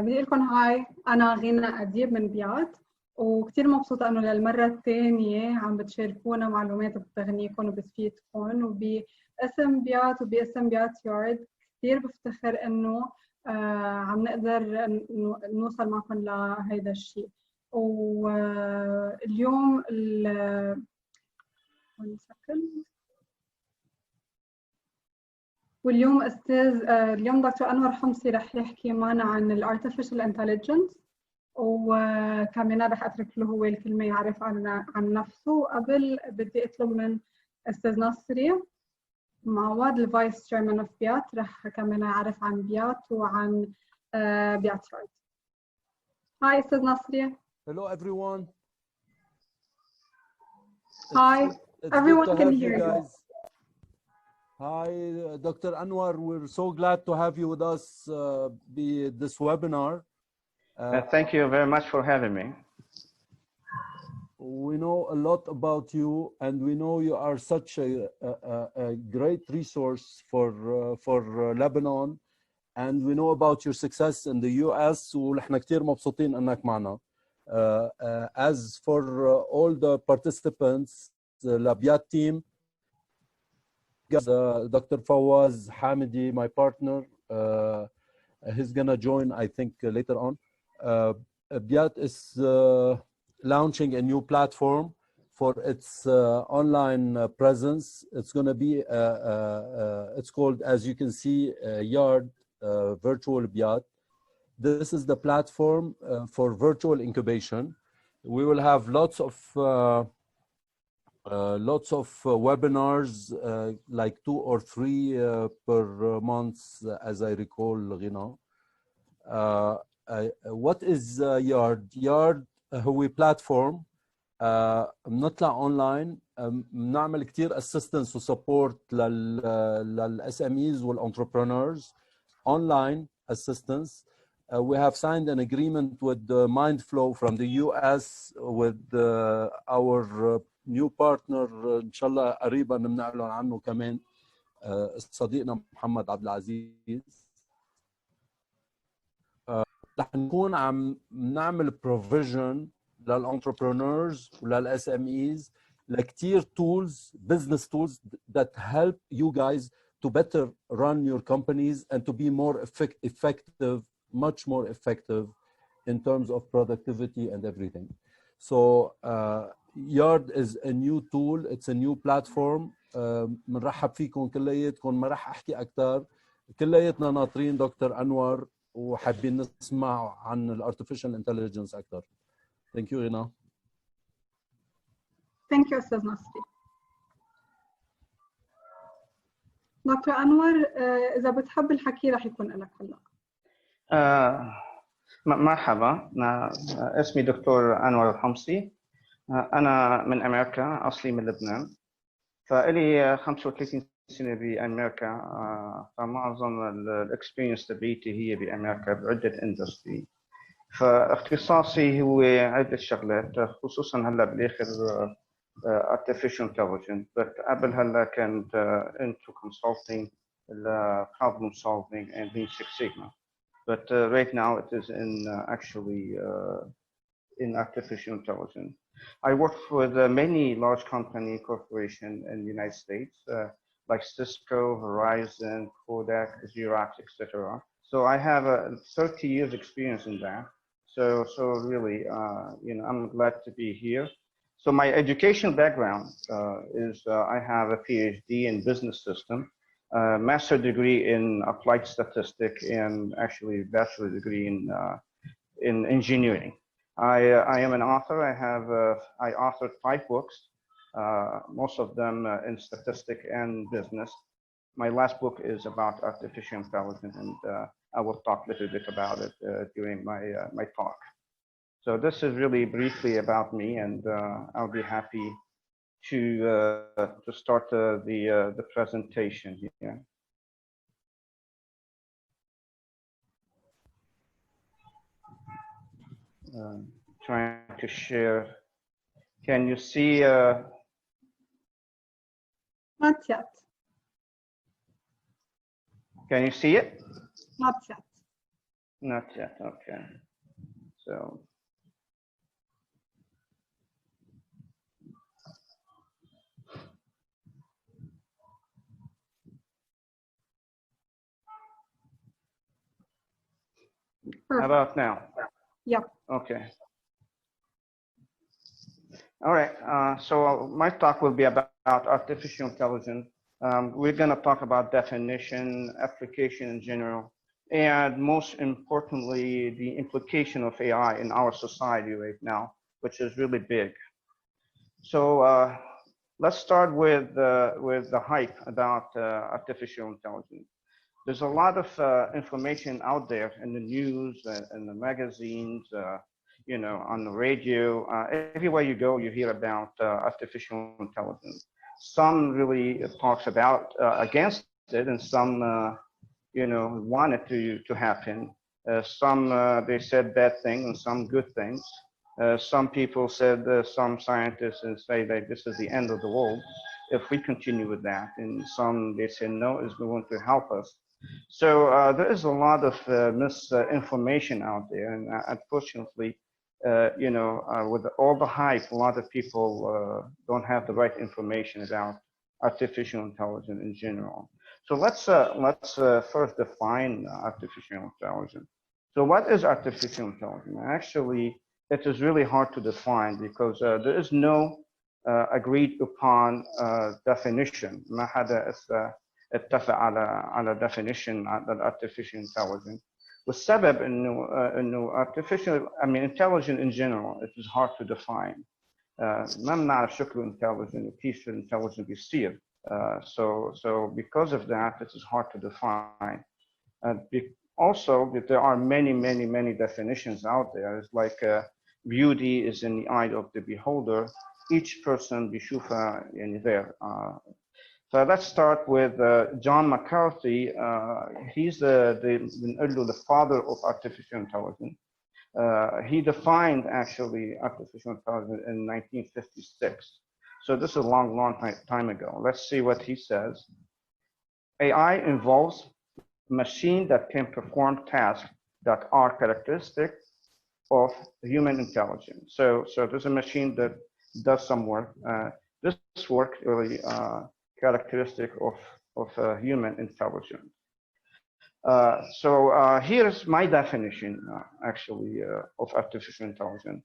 بدي أقول لكم هاي، أنا غنى أديب من بيات، وكتير مبسوطة إنه للمرة الثانية عم بتشاركونا معلومات بتغنيكم وبتفيدكم، وباسم بيات وباسم بيات يارد كتير بفتخر إنه عم نقدر نوصل معكم لهيدا الشيء. واليوم اليوم دكتور أنور حمصي رح يحكي معنا عن ال Artificial Intelligence، وكمان رح أترك له هو الكلمة يعرف عن نفسه. قبل بدي أطلب من أستاذ نصري معوض الفايس تشيرمان اوف بيات رح كمان يعرف عن بيات وعن بيات يارد. هاي أستاذ نصري. Hello everyone. Hi. Everyone can hear you. Hi, Dr. Anwar. We're so glad to have you with us this webinar. Thank you very much for having me. We know a lot about you, and we know you are such a great resource for Lebanon, and we know about your success in the US. ونحن كتير مبسوطين انك معنا. As for all the participants, the BIAT team, Dr. Fawaz Hamidi, my partner, he's gonna join, I think, later on. BIAT is launching a new platform for its online presence. It's gonna be, it's called, as you can see, Yard Virtual BIAT. This is the platform for virtual incubation. We will have lots of webinars, like 2 or 3 per month, as I recall, Ghina. What is Yard? Yard هو platform بنطلع online، بنعمل كتير assistance و support لل SMEs وال entrepreneurs, online assistance. We have signed an agreement with Mindflow from the US with our new partner إن شاء الله قريبا بنعلن عنه كمان، صديقنا محمد عبد العزيز. رح نكون عم نعمل provision للانتربرونورز ولل SMEs لكتير tools, business tools that help you guys to better run your companies and to be more effective, much more effective in terms of productivity and everything. So Yard is a new tool, it's a new platform. بنرحب فيكم كلياتكم، ما راح احكي اكثر، كلياتنا ناطرين دكتور انور وحابين نسمع عن الارتفيشال انتليجنس اكثر. Thank you غنا. Thank you أستاذ نصري. دكتور أنور إذا بتحب الحكي رح يكون لك هلا. مرحبا، اسمي دكتور أنور الحمصي. أنا من أمريكا، أصلي من لبنان، فإلي 35 سنة بأمريكا. فمعظم الإكسبيرينس تبعيتي هي بأمريكا بعدة إندستري. فاختصاصي هو عدة شغلات، خصوصا هلا بالآخر artificial intelligence، but قبل هلا كنت into consulting, problem solving and Lean Six Sigma. But right now it is in actually in artificial intelligence. I work with many large company corporations in the United States, like Cisco, Verizon, Kodak, Xerox, etc. So I have 30 years experience in that. So really, you know, I'm glad to be here. So my educational background is I have a PhD in business system, master degree in applied statistics, and actually bachelor degree in engineering. I am an author. I authored 5 books, most of them in statistics and business. My last book is about artificial intelligence, and I will talk a little bit about it during my talk. So this is really briefly about me, and I'll be happy to start the presentation here. Trying to share. Can you see? Not yet. Can you see it? Not yet. Not yet. Okay. So. How about now? Yeah. Okay. All right. So my talk will be about artificial intelligence. We're going to talk about definition, application in general, and most importantly, the implication of AI in our society right now, which is really big. So let's start with the hype about artificial intelligence. There's a lot of information out there in the news and the magazines, you know, on the radio. Everywhere you go, you hear about artificial intelligence. Some really talks about against it, and some, you know, want it to happen. Some they said bad things, and some good things. Some people said, some scientists say that this is the end of the world if we continue with that, and some they say no, it's going to help us. So there is a lot of misinformation out there, and unfortunately, you know, with all the hype, a lot of people don't have the right information about artificial intelligence in general. So let's first define artificial intelligence. So what is artificial intelligence? Actually, it is really hard to define because there is no agreed upon definition. ما حدا اتفق على definition artificial intelligence. والسبب انه artificial, I mean intelligence in general, it is hard to define. ما بنعرف شكله intelligent وكيف intelligent بيصير. So because of that, it is hard to define. Also, there are many definitions out there. It's like beauty is in the eye of the beholder. Each person بيشوفها يعني there. So let's start with John McCarthy. He's the father of artificial intelligence. He defined actually artificial intelligence in 1956. So this is a long time ago. Let's see what he says. AI involves machine that can perform tasks that are characteristic of human intelligence. So there's a machine that does some work. This work really characteristic of human intelligence. So here's my definition actually of artificial intelligence.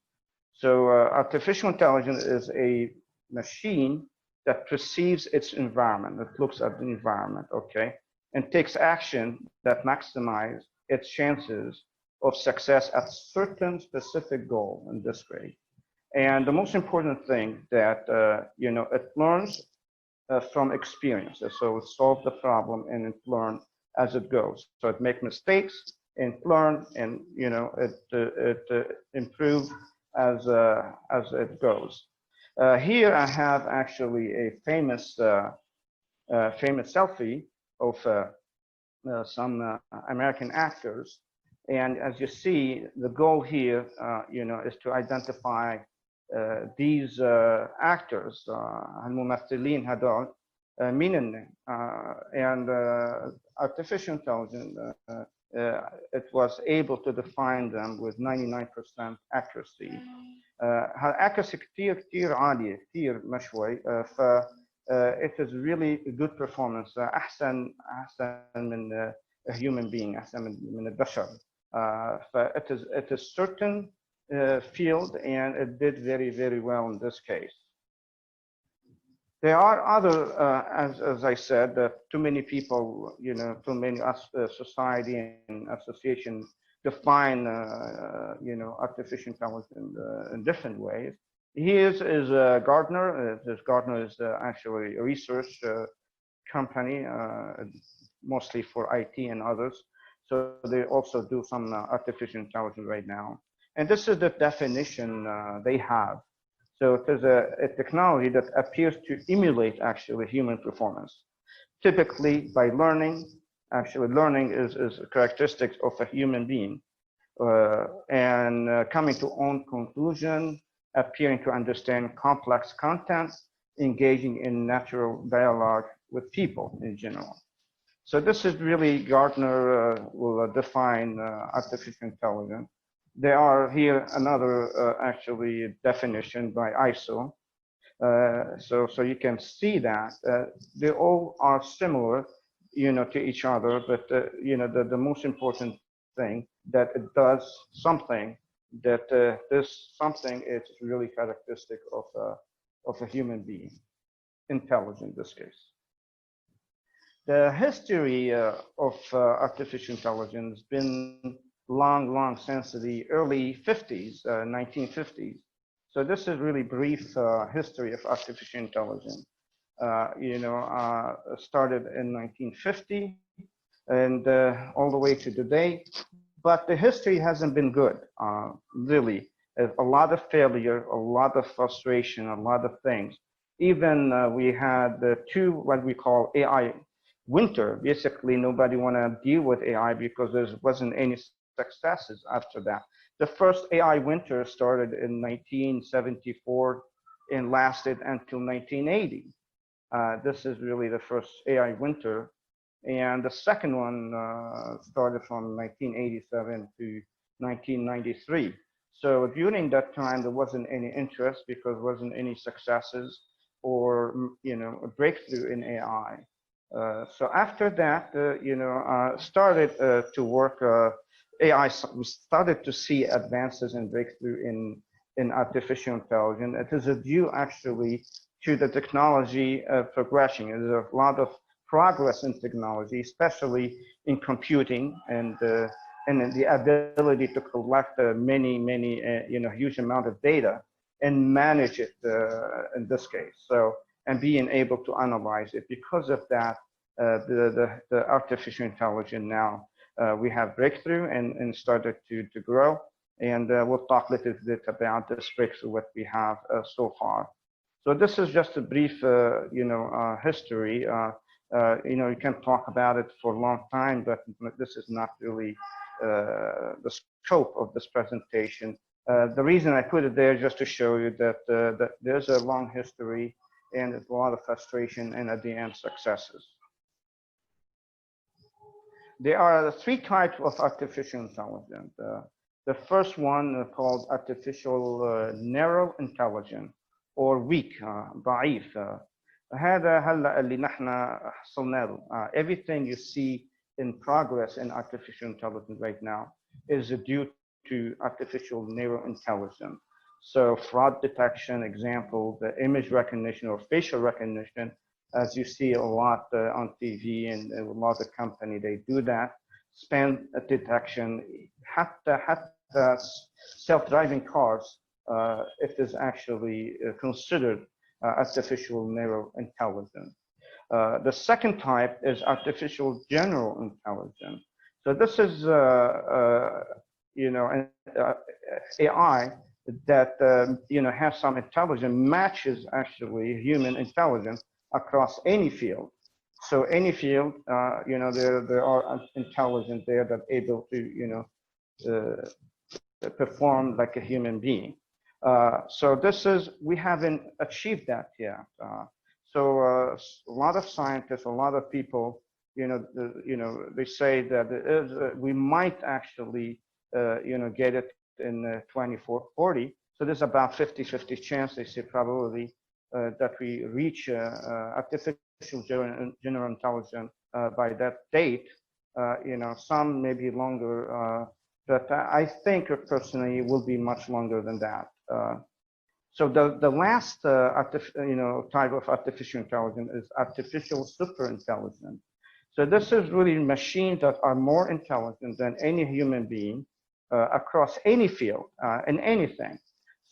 So artificial intelligence is a machine that perceives its environment, that looks at the environment, okay, and takes action that maximize its chances of success at certain specific goal in this way. And the most important thing that, you know, it learns from experiences. So it solves the problem and it learns as it goes. So it makes mistakes and learn, and you know it improves as it goes. Here I have actually a famous selfie of some American actors, and as you see, the goal here, you know, is to identify these actors, الممثلين هذول مين and artificial intelligence it was able to define them with 99% accuracy. accuracy كتير عالية كتير مشوي ف it is really a good performance, أحسن من a human being, أحسن من البشر. It is certain field, and it did very well in this case. There are other, as I said, too many people, you know, too many society and association define, you know, artificial intelligence in different ways. Here is Gartner. This Gartner is actually a research company, mostly for IT and others. So they also do some artificial intelligence right now. And this is the definition they have. So it is a technology that appears to emulate actually human performance, typically by learning. Actually, learning is a characteristic of a human being, and coming to own conclusion, appearing to understand complex content, engaging in natural dialogue with people in general. So this is really Gartner will define artificial intelligence. There are here another actually definition by ISO. So you can see that they all are similar, to each other, but the most important thing that it does something that this something is really characteristic of a human being, intelligent in this case. The history of artificial intelligence has been long since the early 50s, 1950s. So this is really brief history of artificial intelligence. Started in 1950 and all the way to today. But the history hasn't been good, really. A lot of failure, a lot of frustration, a lot of things. Even we had two, what we call AI winter. Basically, nobody want to deal with AI because there wasn't any successes after that. The first AI winter started in 1974 and lasted until 1980. This is really the first AI winter. And the second one started from 1987 to 1993. So during that time, there wasn't any interest because there wasn't any successes or, a breakthrough in AI. So after that, started to work AI. We started to see advances and breakthrough in artificial intelligence. It is due actually to the technology progression. There's a lot of progress in technology, especially in computing and the ability to collect many, huge amount of data and manage it in this case. So, and being able to analyze it. Because of that, the artificial intelligence now, we have breakthrough and started to grow. And we'll talk a little bit about this breakthrough, what we have so far. So this is just a brief, history. You can talk about it for a long time, but this is not really the scope of this presentation. The reason I put it there just to show you that, that there's a long history and there's a lot of frustration and at the end successes. There are three types of artificial intelligence. The first one called artificial narrow intelligence or weak, ضعيف. هذا هلا اللي نحن حصلنا له. Everything you see in progress in artificial intelligence right now is due to artificial narrow intelligence. So fraud detection, example, the image recognition or facial recognition, as you see a lot on TV and a lot of companies, they do that. Spam detection, حتى self-driving cars, it is actually considered artificial narrow intelligence. The second type is artificial general intelligence. So this is, AI that, has some intelligence, matches actually human intelligence across any field. So any field, there are intelligence there that able to, perform like a human being. So this is, we haven't achieved that yet. So a lot of scientists, a lot of people, they say that we might actually, get it in 2040. So there's about 50-50 chance, they say probability, that we reach artificial general intelligence by that date. Some maybe longer, but I think personally it will be much longer than that. So the last type of artificial intelligence is artificial superintelligence. So this is really machines that are more intelligent than any human being across any field and anything.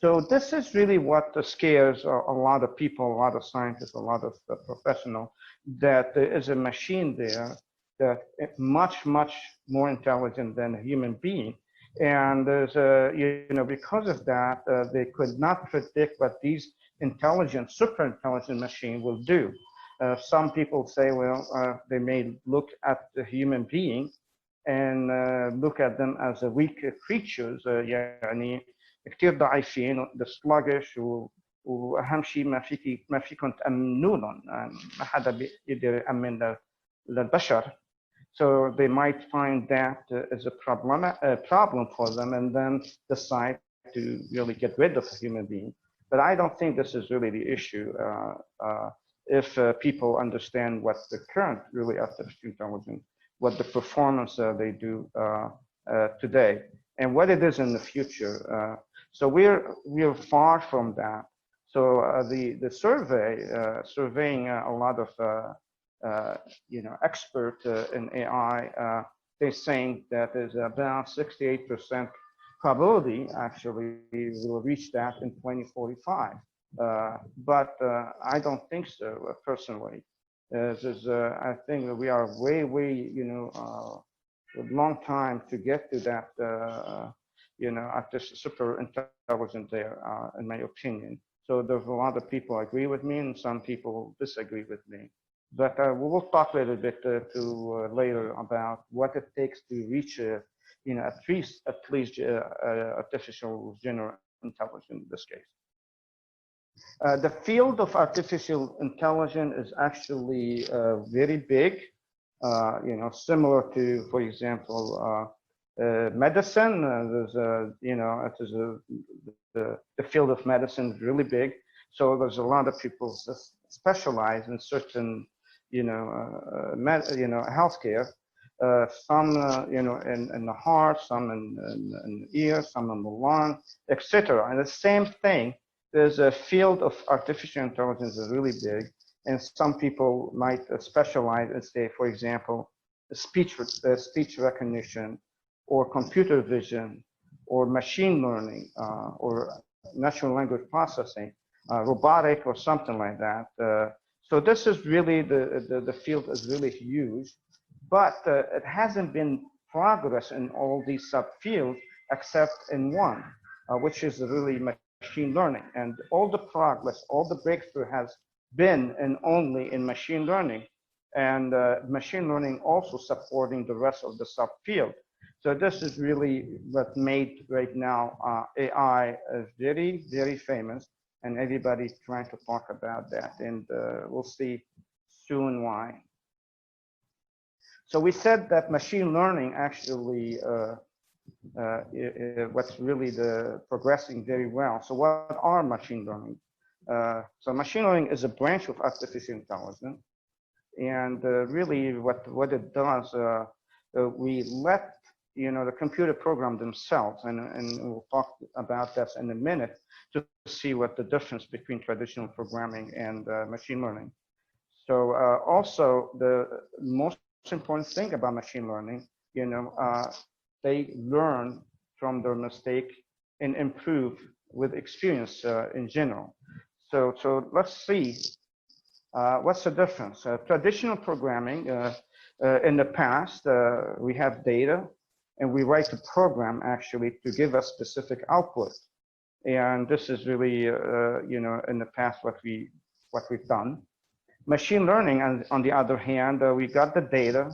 So this is really what scares a lot of people, a lot of scientists, a lot of professionals, that there is a machine there that is much more intelligent than a human being. And there's because of that, they could not predict what these super intelligent machine will do. Some people say, well, they may look at the human being and look at them as weak creatures, يعني كتير ضعيفين, the sluggish, وأهم شيء ما فيكم تأمنوا لهم، ما حدا بيقدر يأمن للبشر. So they might find that as a problem for them and then decide to really get rid of a human being. But I don't think this is really the issue if people understand what the current really artificial intelligence, what the performance they do today and what it is in the future. So we're far from that. So the survey, surveying a lot of expert in AI, they're saying that there's about 68% probability actually will reach that in 2045. But I don't think so personally. I think that we are way, a long time to get to that, artificial super intelligent there, in my opinion. So there's a lot of people agree with me and some people disagree with me. But we will talk a little bit later about what it takes to reach, at least artificial general intelligence in this case. The field of artificial intelligence is actually very big, similar to, for example, medicine. The field of medicine is really big. So there's a lot of people that specialize in certain, healthcare. Some, in the heart, some in the ear, some in the lung, etc. And the same thing. There's a field of artificial intelligence is really big, and some people might specialize in, say, for example, speech recognition, or computer vision, or machine learning, or natural language processing, robotic, or something like that. So this is really the field is really huge, but it hasn't been progress in all these subfields except in one, which is really machine learning. And all the progress, all the breakthrough has been and only in machine learning, and machine learning also supporting the rest of the subfield. So this is really what made right now AI very, very famous, and everybody's trying to talk about that, and we'll see soon why. So we said that machine learning actually what's really progressing very well. So what are machine learning? So machine learning is a branch of artificial intelligence, and really what it does, we let the computer program themselves, and we'll talk about that in a minute to see what the difference between traditional programming and machine learning. So also the most important thing about machine learning, they learn from their mistake and improve with experience in general. So let's see what's the difference. Traditional programming, in the past, we have data and we write a program actually to give us specific output. And this is really, in the past what we've done. Machine learning, on the other hand, we got the data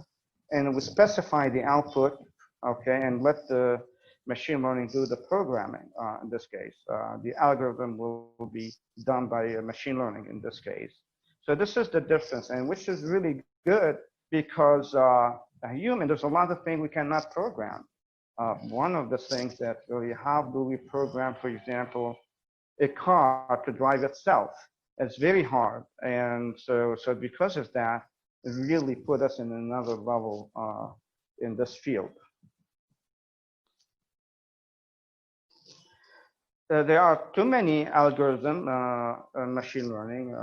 and we specify the output, okay, and let the machine learning do the programming. In this case, the algorithm will be done by machine learning in this case. So this is the difference, and which is really good because a human, there's a lot of things we cannot program. One of the things that really, how do we program, for example, a car to drive itself? It's very hard, and so because of that, it really put us in another level in this field. There are too many algorithms in machine learning.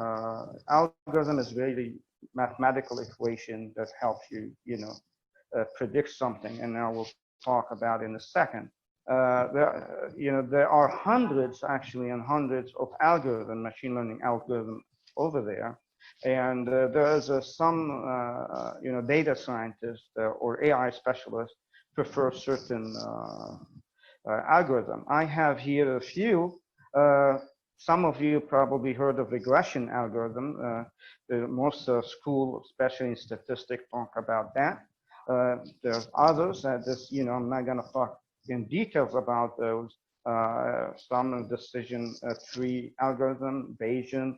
Algorithm is really mathematical equation that helps you, predict something, and I will talk about in a second. There are hundreds, actually, and hundreds of algorithm, machine learning algorithm over there, and there's some, data scientists or AI specialists prefer certain algorithm. I have here a few. Some of you probably heard of regression algorithm. Most school, especially in statistics, talk about that. There's others that I'm not going to talk in details about those. Some decision tree algorithm, Bayesian,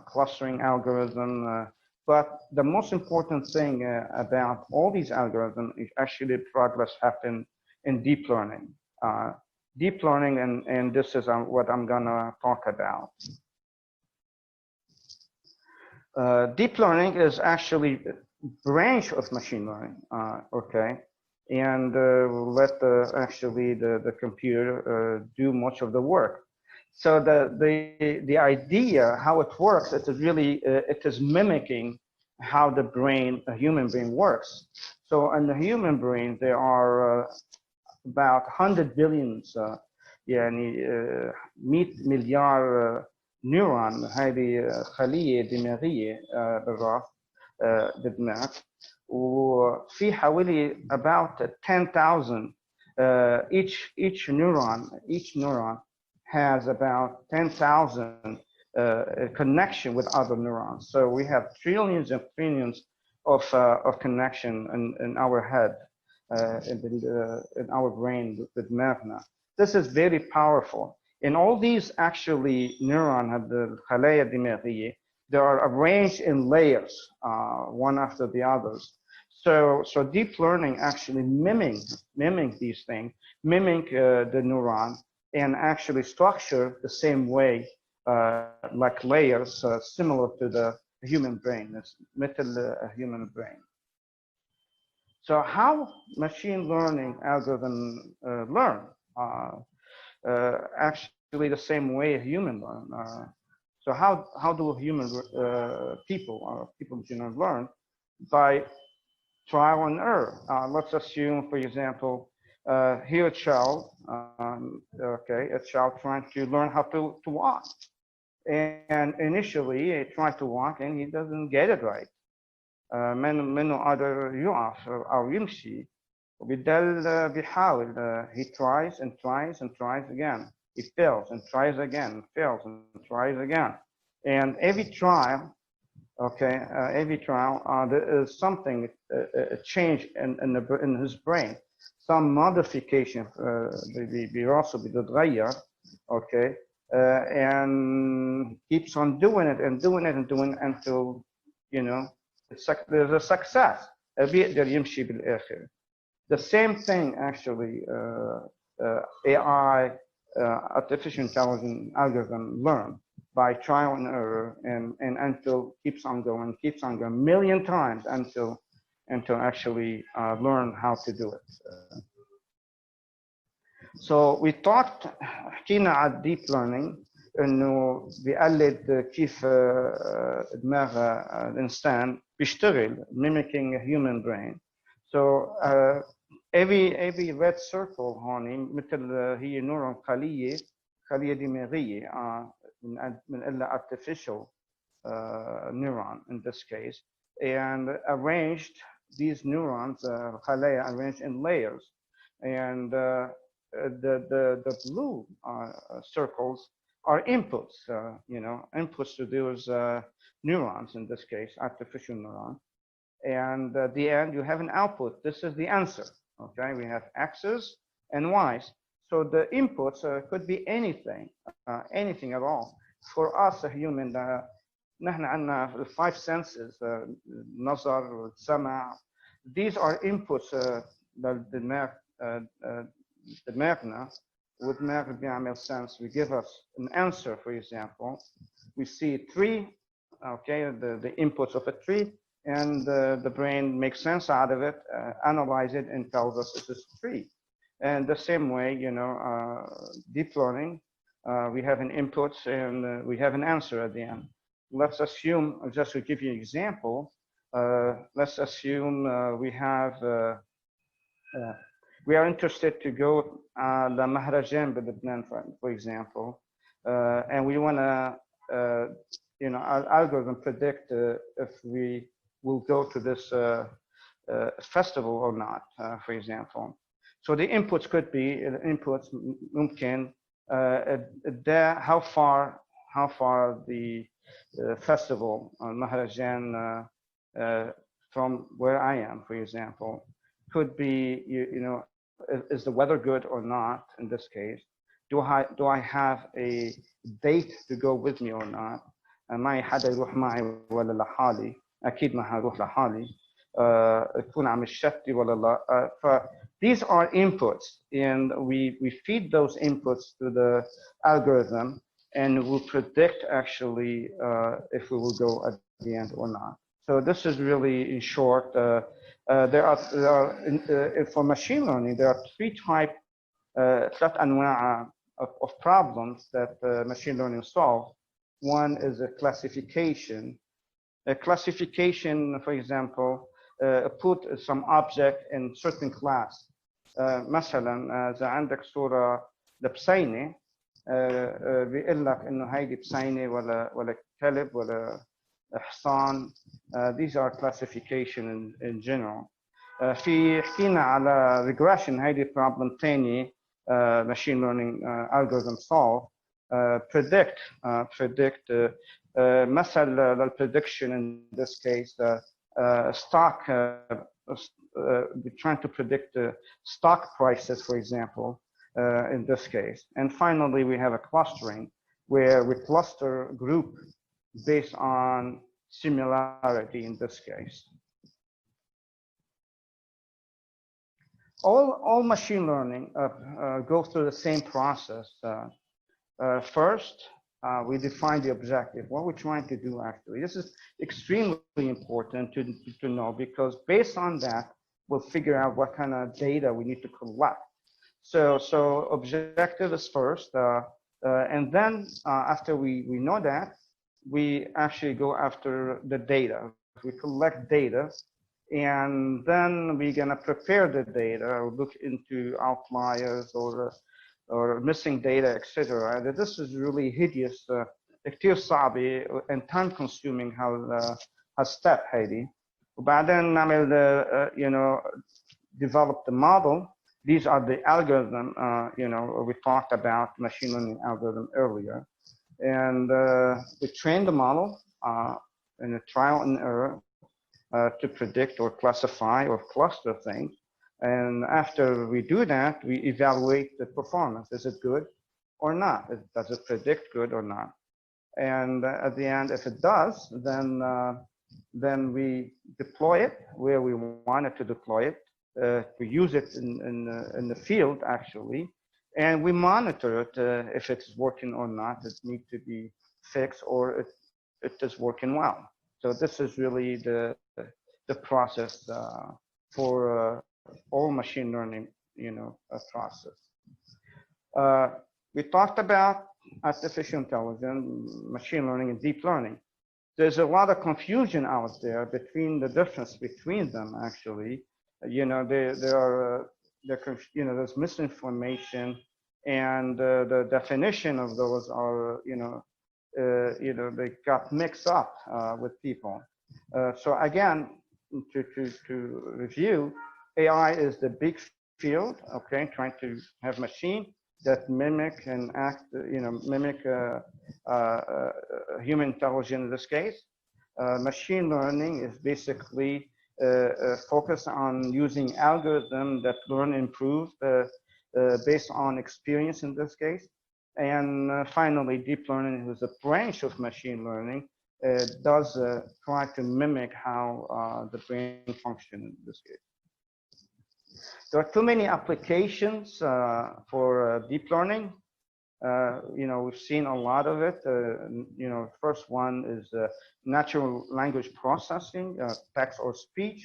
clustering algorithm, But the most important thing about all these algorithms is actually progress happen in deep learning. Deep learning, and this is what I'm gonna talk about. Deep learning is actually a branch of machine learning, okay? And let actually the computer do much of the work. So the idea, how it works, it is really, it is mimicking how the brain, a human brain works. So in the human brain, there are about 100 billions, يعني 100 مليار نيورون. هذه خلية دماغية بالراس بالدماغ. وفي حوالي about 10,000 each neuron has about 10,000 connection with other neurons. So we have trillions and trillions of connection in our head, in our brain, with بدماغنا. This is very powerful. And all these actually neuron, the خلايا الدماغية, they are arranged in layers, one after the others. So deep learning actually mimic these things, mimic the neuron, and actually structure the same way, like layers, similar to the human brain. It's مثل a human brain. So how machine learning algorithms learn? Actually, the same way a human learn. So how do human people learn? By trial and error. Let's assume, for example, here a child, okay, a child trying to learn how to walk. And initially, he tried to walk and he doesn't get it right. منه قادر يقف أو يمشي. وبيضل بيحاول. He tries and tries and tries again. He fails and tries again, fails and tries again. And every trial, okay, there is something, a change in his brain, some modification براسه بيتغير, okay, and keeps on doing it and doing it and doing it until, you know, there's a success. بيقدر يمشي بالآخر. The same thing actually, AI, artificial intelligence algorithm learn by trial and error, and until keeps on going a million times until actually learn how to do it. So we talked, حكينا على deep learning انه بيقلد كيف دماغ الانسان بيشتغل, mimicking a human brain. So every red circle هون مثل هي نورون خلية دماغية من إلا artificial neuron in this case, and arranged these neurons, خلايا arranged in layers, and the blue circles are inputs, you know, inputs to those neurons, in this case, artificial neuron. And at the end, you have an output. This is the answer, okay? We have X's and Y's. So the inputs could be anything, anything at all. For us, a human, نحن عندنا the five senses, نظر, سمع. These are inputs للدماغ, دماغنا. ودماغ بيعمل sense. We give us an answer, for example. We see a tree, okay, the inputs of a tree, and the brain makes sense out of it, analyze it, and tells us it's a tree. And the same way, you know, deep learning, we have an input and we have an answer at the end. Let's assume, just to give you an example, let's assume we are interested to go لمهرجان بلبنان, for example, and we want to, you know, our algorithm predict if we will go to this festival or not, for example. So the inputs could be inputs ممكن how far the festival المهرجان from where I am, for example, could be, you know, is the weather good or not in this case? Do I have a date to go with me or not? معي حدا يروح معي ولا لحالي? اكيد ما هروح لحالي تكون عم تشتي ولا لا. ف these are inputs, and we feed those inputs to the algorithm, and we'll predict actually if we will go at the end or not. So this is really, in short, there are for machine learning, there are ثلاث أنواع of problems that machine learning solve. One is a classification. A classification, for example, put some object in certain class. مثلا إذا عندك صورة لبسينة بيقول لك إنه هيدي بسينة ولا كلب ولا حصان. These are classification in general. في حكينا على regression، هيدي problem تاني machine learning algorithm solve. Predict مثل للprediction in this case stock. We're trying to predict stock prices, for example, in this case. And finally, we have a clustering, where we cluster group based on similarity in this case. All machine learning go through the same process. First, we define the objective, what we're trying to do actually. This is extremely important to know, because based on that, we'll figure out what kind of data we need to collect. So objective is first, and then after we know that, we actually go after the data. We collect data, and then we're gonna prepare the data, or look into outliers or missing data, etc. This is really hideous, كتير صعبة and time consuming هالstep هيدي. وبعدين نعمل develop the model. These are the algorithm, we talked about machine learning algorithm earlier. And we train the model in a trial and error to predict or classify or cluster things. And after we do that, we evaluate the performance. Is it good or not? Does it predict good or not? And at the end, if it does, then we deploy it where we wanted to deploy it. We use it in the field actually, and we monitor it if it's working or not. It needs to be fixed, or it is working well. So this is really the process for all machine learning, process. We talked about artificial intelligence, machine learning, and deep learning. There's a lot of confusion out there between the difference between them. Actually, there's misinformation, and the definition of those are, they got mixed up with people. So again, to review, AI is the big field, okay, trying to have machine that mimic and act, mimic human intelligence in this case. Machine learning is basically focused on using algorithms that learn and improve based on experience in this case. And finally, deep learning is a branch of machine learning. Does try to mimic how the brain functions in this case. There are too many applications for deep learning. We've seen a lot of it. First one is natural language processing, text or speech.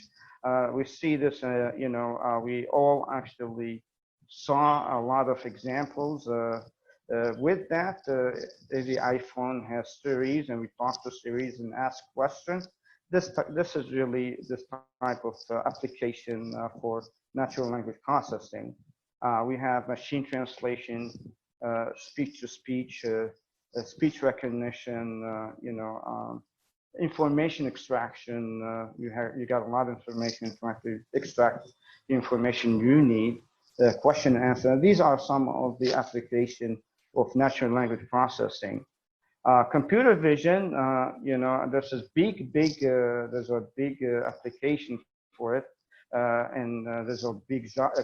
We see this, we all actually saw a lot of examples with that. The iPhone has Series, and we talk to Series and ask questions. This is really this type of application for natural language processing. We have machine translation, speech-to-speech, speech recognition, information extraction. You got a lot of information, trying to extract the information you need. Question and answer. These are some of the application of natural language processing. Computer vision, there's a big application for it, and there's a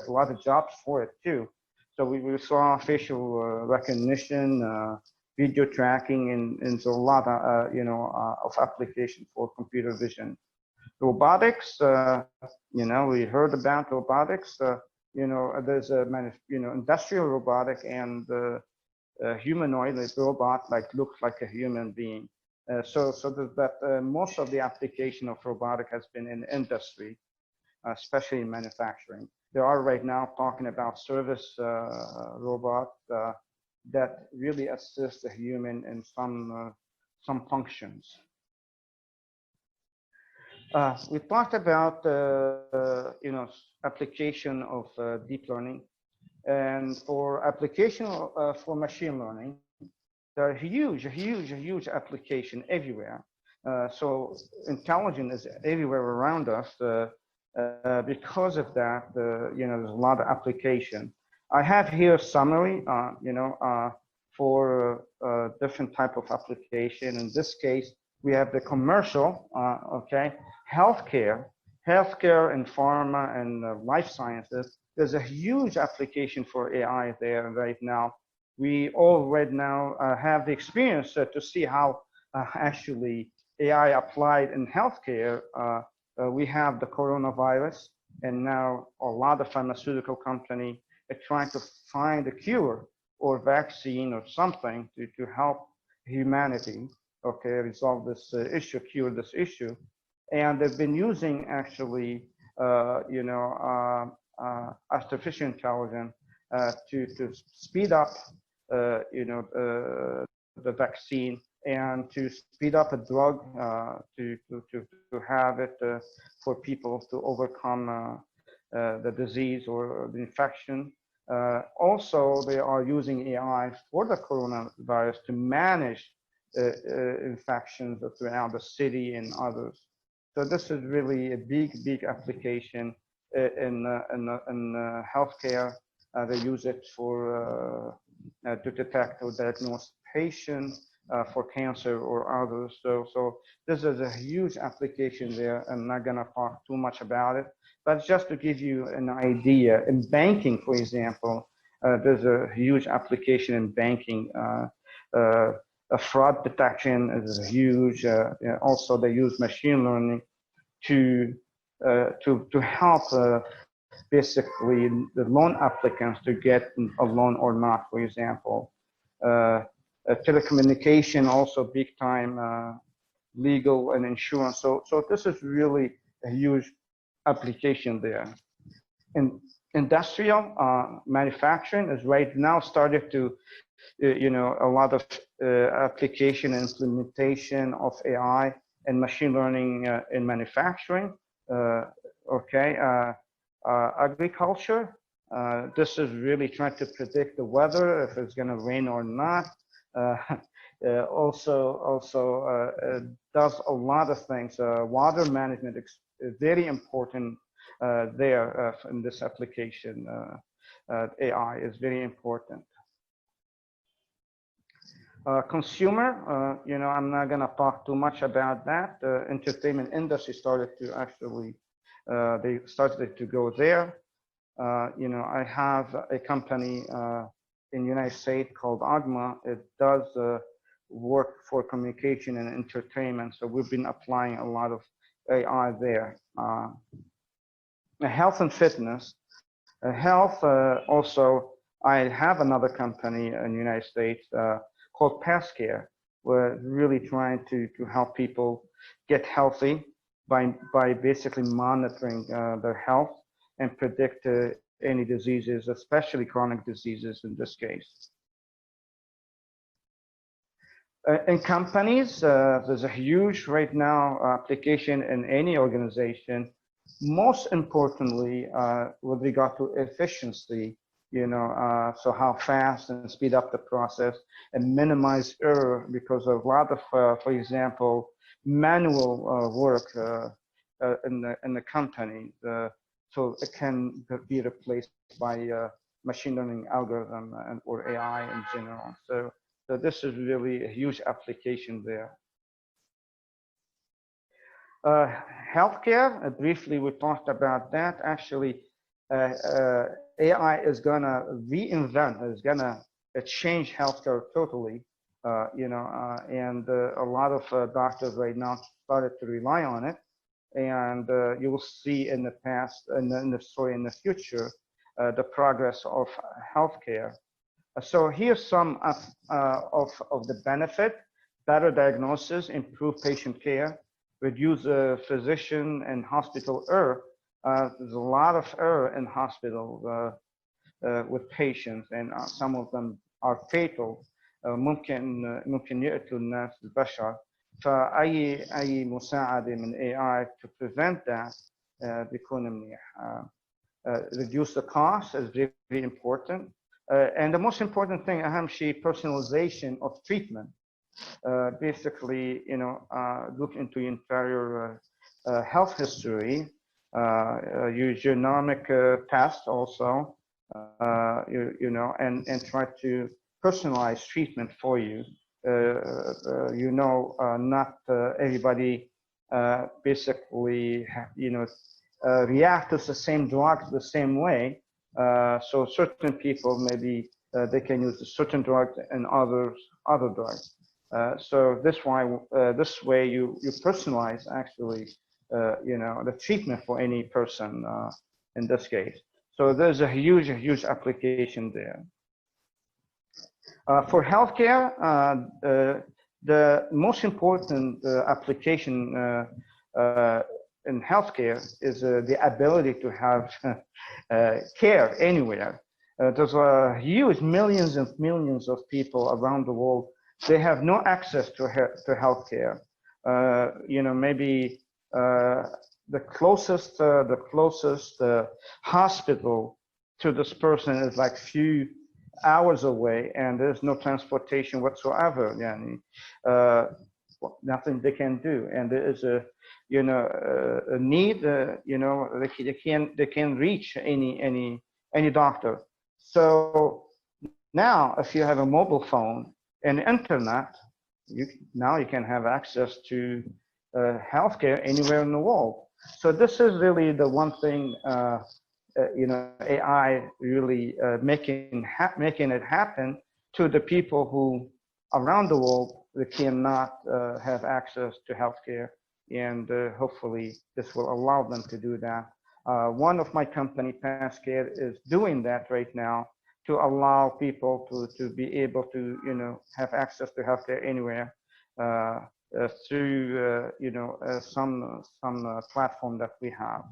lot of jobs for it too. So we saw facial recognition, video tracking, and there's a lot of, of application for computer vision. Robotics, we heard about robotics. There's a industrial robotic and humanoid robot looks like a human being. So that most of the application of robotic has been in industry, especially in manufacturing. They are right now talking about service robot that really assist the human in some functions. We talked about application of deep learning, and for application for machine learning, there are huge application everywhere. So intelligence is everywhere around us. Because of that, there's a lot of application. I have here a summary, for different type of application. In this case, we have the commercial, healthcare and pharma and life sciences. There's a huge application for AI there right now. We all right now have the experience to see how actually AI applied in healthcare. We have the coronavirus, and now a lot of pharmaceutical company are trying to find a cure or vaccine or something to help humanity, resolve this issue, cure this issue. And they've been using actually, artificial intelligence to speed up, the vaccine, and to speed up a drug to have it for people to overcome the disease or the infection. Also, they are using AI for the coronavirus to manage infections throughout the city and others. So this is really a big application in healthcare. They use it for to detect or diagnose patients for cancer or others. So this is a huge application there. I'm not gonna talk too much about it, but just to give you an idea, in banking, for example, there's a huge application in banking. Fraud detection is huge. Also, they use machine learning to help basically the loan applicants to get a loan or not, for example. Telecommunication, also big time, legal and insurance. So this is really a huge application there. In industrial manufacturing is right now started to, a lot of application and implementation of AI and machine learning in manufacturing. Agriculture. This is really trying to predict the weather, if it's going to rain or not. Also does a lot of things. Water management is very important there in this application. AI is very important. Consumer, I'm not going to talk too much about that. Entertainment industry started to actually, they started to go there. I have a company in the United States called Agma. It does work for communication and entertainment. So we've been applying a lot of AI there. Health and fitness. Health, also, I have another company in the United States called PassCare. We're really trying to help people get healthy by basically monitoring their health and predict any diseases, especially chronic diseases in this case. In companies, there's a huge right now application in any organization. Most importantly, with regard to efficiency, so how fast and speed up the process and minimize error, because of a lot of, for example, manual work in the company. So it can be replaced by machine learning algorithm or AI in general. So this is really a huge application there. Healthcare, briefly we talked about that. Actually, AI is gonna reinvent, is gonna change healthcare totally. and a lot of doctors right now started to rely on it. And you will see in the past, in the future, the progress of healthcare. So here's some of the benefit: better diagnosis, improve patient care, reduce physician and hospital error. There's a lot of error in hospital with patients, and some of them are fatal. ممكن يقتلوا الناس البشر. فأي مساعدة من AI to prevent that بيكون منيح. Reduce the cost is very, very important. And the most important thing, أهم شيء, personalization of treatment. Basically, look into your entire health history, use genomic tests also, and try to personalize treatment for you. Not everybody basically, react to the same drugs the same way. So certain people, maybe they can use a certain drug and others other drugs. So this way you personalize actually, the treatment for any person in this case. So there's a huge application there. For healthcare, the most important application in healthcare is the ability to have care anywhere. There's a huge millions and millions of people around the world. They have no access to healthcare. Maybe the closest hospital to this person is like few hours away, and there's no transportation whatsoever. Nothing they can do, and there is a need. They can reach any doctor. So now, if you have a mobile phone and internet, you can have access to healthcare anywhere in the world. So this is really the one thing, AI really making it happen to the people who around the world that cannot have access to healthcare, and hopefully this will allow them to do that. One of my company, Pascal, is doing that right now to allow people to be able to have access to healthcare anywhere through some platform that we have.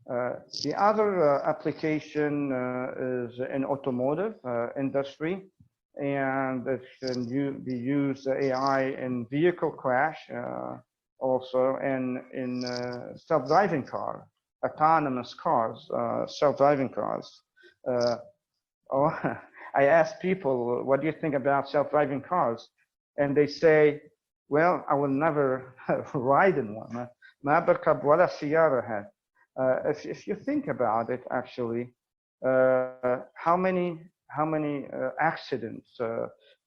The other application is in automotive industry, and it can be used AI in vehicle crash, also, and in self-driving car, autonomous cars, self-driving cars. I ask people, what do you think about self-driving cars? And they say, well, I will never ride in one. ما بركب ولا سيارة هاد. If you think about it, actually, how many accidents,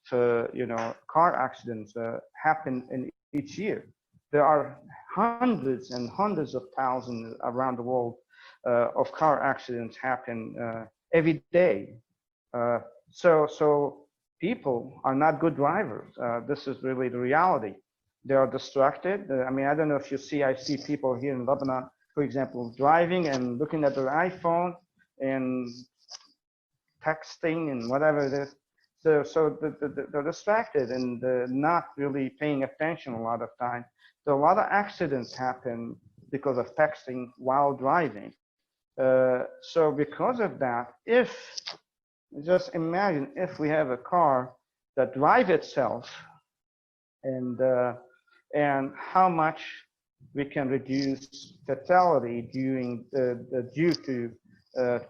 car accidents happen in each year? There are hundreds and hundreds of thousands around the world of car accidents happen every day. So people are not good drivers. This is really the reality. They are distracted. I mean, I don't know if you see, I see people here in Lebanon, for example, driving and looking at their iPhone and texting and whatever it is. So they're distracted and not really paying attention a lot of time. So a lot of accidents happen because of texting while driving. So because of that, just imagine if we have a car that drives itself, and how much we can reduce fatality due to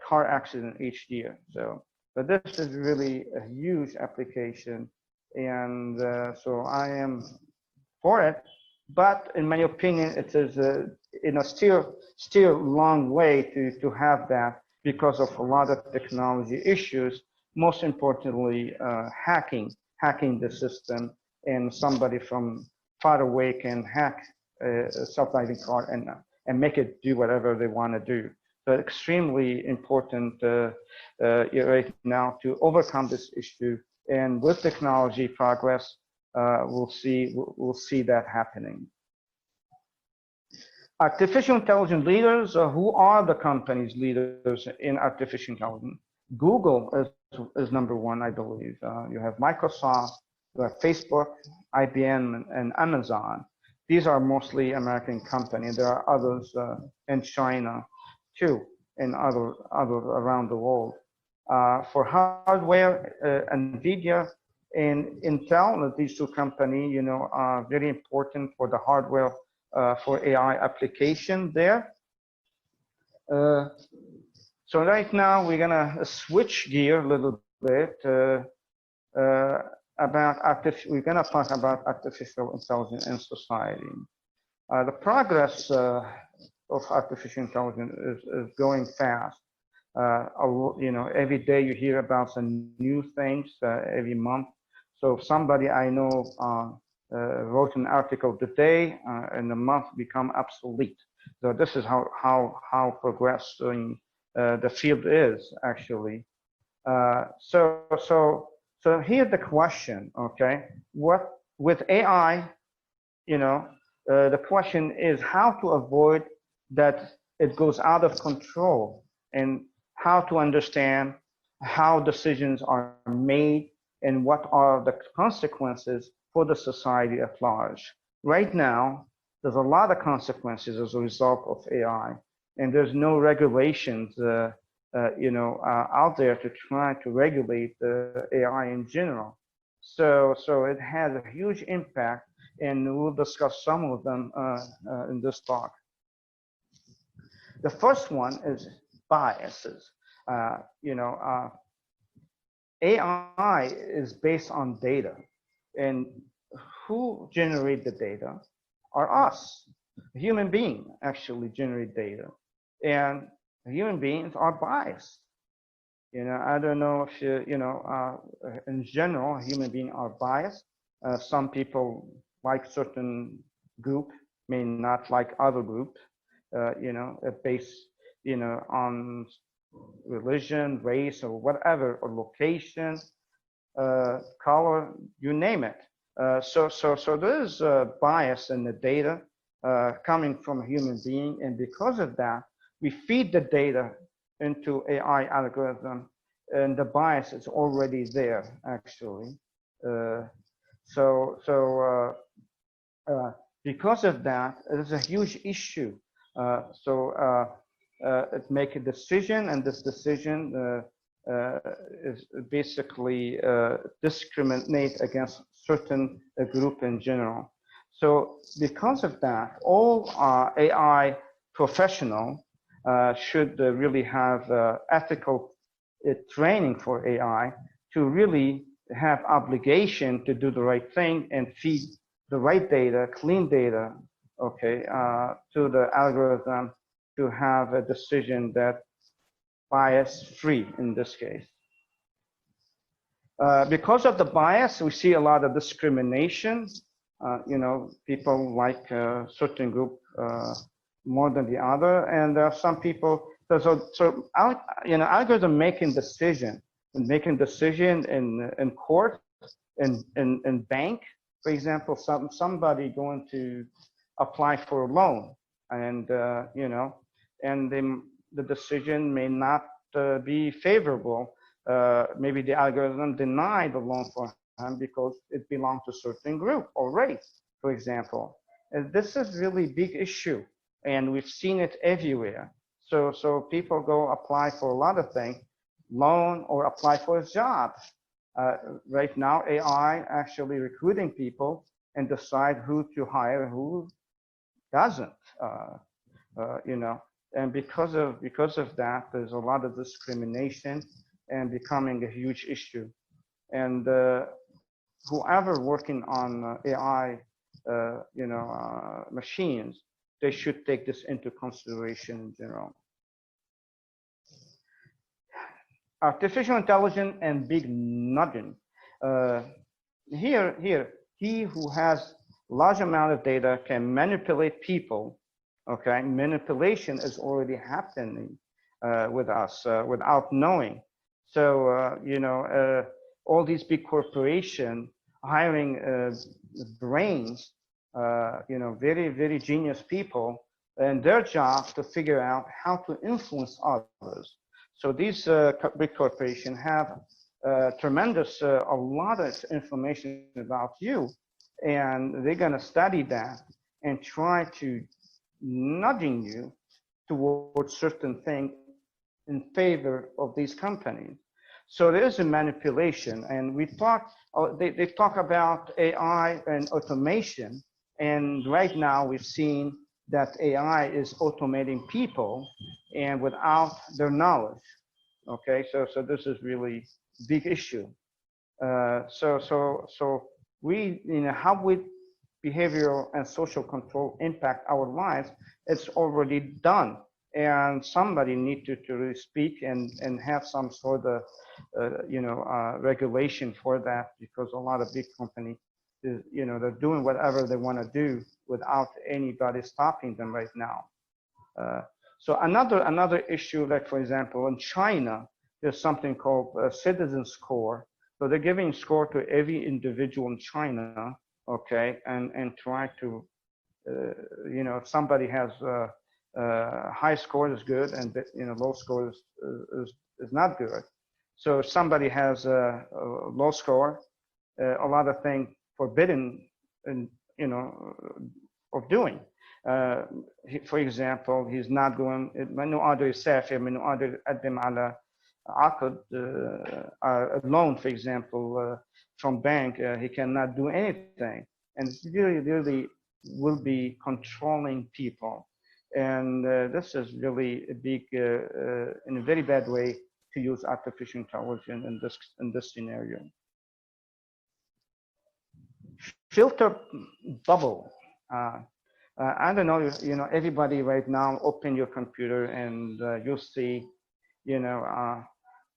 car accident each year. So, but this is really a huge application, and so I am for it. But in my opinion, it is still a long way to have that because of a lot of technology issues. Most importantly, hacking the system, and somebody from far away can hack a self-driving car and make it do whatever they want to do. So extremely important right now to overcome this issue And with technology progress, we'll see that happening. Artificial intelligence leaders, who are the company's leaders in artificial intelligence? Google is number one, I believe. You have Microsoft, you have Facebook, IBM, and Amazon. These are mostly American companies. There are others in China too, and other around the world. For hardware, NVIDIA and Intel, these two companies, are very important for the hardware for AI application there. So right now we're gonna switch gear a little bit we're gonna talk about artificial intelligence in society. The progress of artificial intelligence is going fast. Every day you hear about some new things every month. So if somebody I know wrote an article today, in a month become obsolete. So this is how progressing the field is actually. So here's the question, okay? What with AI, the question is how to avoid that it goes out of control, and how to understand how decisions are made and what are the consequences for the society at large. Right now, there's a lot of consequences as a result of AI, and there's no regulations out there to try to regulate the AI in general. So it has a huge impact, and we'll discuss some of them in this talk. The first one is biases. AI is based on data, and who generate the data are us. Human beings actually generate data, and human beings are biased. I don't know if in general, human beings are biased. Some people like certain group, may not like other group, based, on religion, race, or whatever, or location, color, you name it. So there is a bias in the data coming from a human being, and because of that, we feed the data into AI algorithm, and the bias is already there actually. Because of that, it is a huge issue. It make a decision, and this decision is basically discriminate against certain group in general. So because of that, all AI professional should really have ethical training for AI to really have obligation to do the right thing and feed the right data, clean data, okay, to the algorithm to have a decision that bias-free in this case. Because of the bias, we see a lot of discrimination. People like a certain group more than the other, and there are some people. Algorithm making decision in court, in bank, for example. Somebody going to apply for a loan, and and the decision may not be favorable. Maybe the algorithm denied the loan for him because it belonged to a certain group or race, for example. And this is really big issue, and we've seen it everywhere. So people go apply for a lot of things, loan or apply for a job. Right now, AI actually recruiting people and decide who to hire and who doesn't. And because of that, there's a lot of discrimination and becoming a huge issue. And whoever working on AI, machines, they should take this into consideration in general. Artificial intelligence and big nudging. Here, he who has large amount of data can manipulate people. Okay, manipulation is already happening with us without knowing. So all these big corporations hiring brains, very, very genius people, and their job to figure out how to influence others. So these big corporations have tremendous, a lot of information about you, and they're going to study that and try to nudging you towards certain things in favor of these companies. So there is a manipulation, and we talk. They talk about AI and automation, and right now we've seen that AI is automating people, and without their knowledge. Okay, so this is really a big issue. So we, how would behavioral and social control impact our lives? It's already done. And somebody need to really speak and have some sort of, regulation for that, because a lot of big companies, they're doing whatever they want to do without anybody stopping them right now. So another issue, like for example, in China, there's something called a citizen score. So they're giving score to every individual in China, okay, and try to, if somebody has high score is good, and low score is not good. So if somebody has a low score, a lot of things forbidden, and of doing. For example, he's not going. منو قادر يسافر، منو قادر يقدم على عقد a loan, for example, from bank. He cannot do anything, and it's really will be controlling people. And this is really a big, in a very bad way, to use artificial intelligence in this scenario. Filter bubble. I don't know, everybody right now, open your computer and you'll see,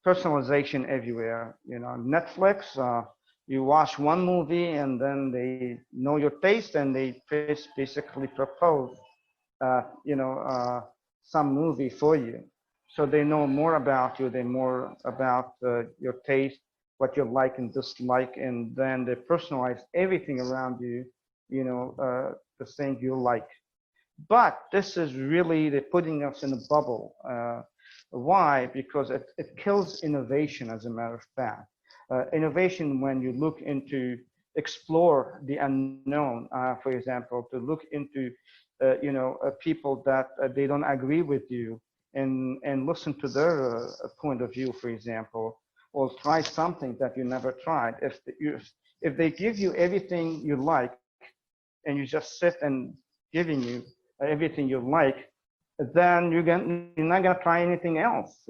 personalization everywhere. Netflix, you watch one movie and then they know your taste and they basically propose, some movie for you. So they know more about you, they more about your taste, what you like and dislike, and then they personalize everything around you, the thing you like. But this is really, they're putting us in a bubble. Why? Because it kills innovation, as a matter of fact. Innovation, when you look into, explore the unknown, for example, to look into, people that they don't agree with you, and listen to their point of view, for example, or try something that you never tried. If they give you everything you like, and you just sit and giving you everything you like, then you're not gonna try anything else.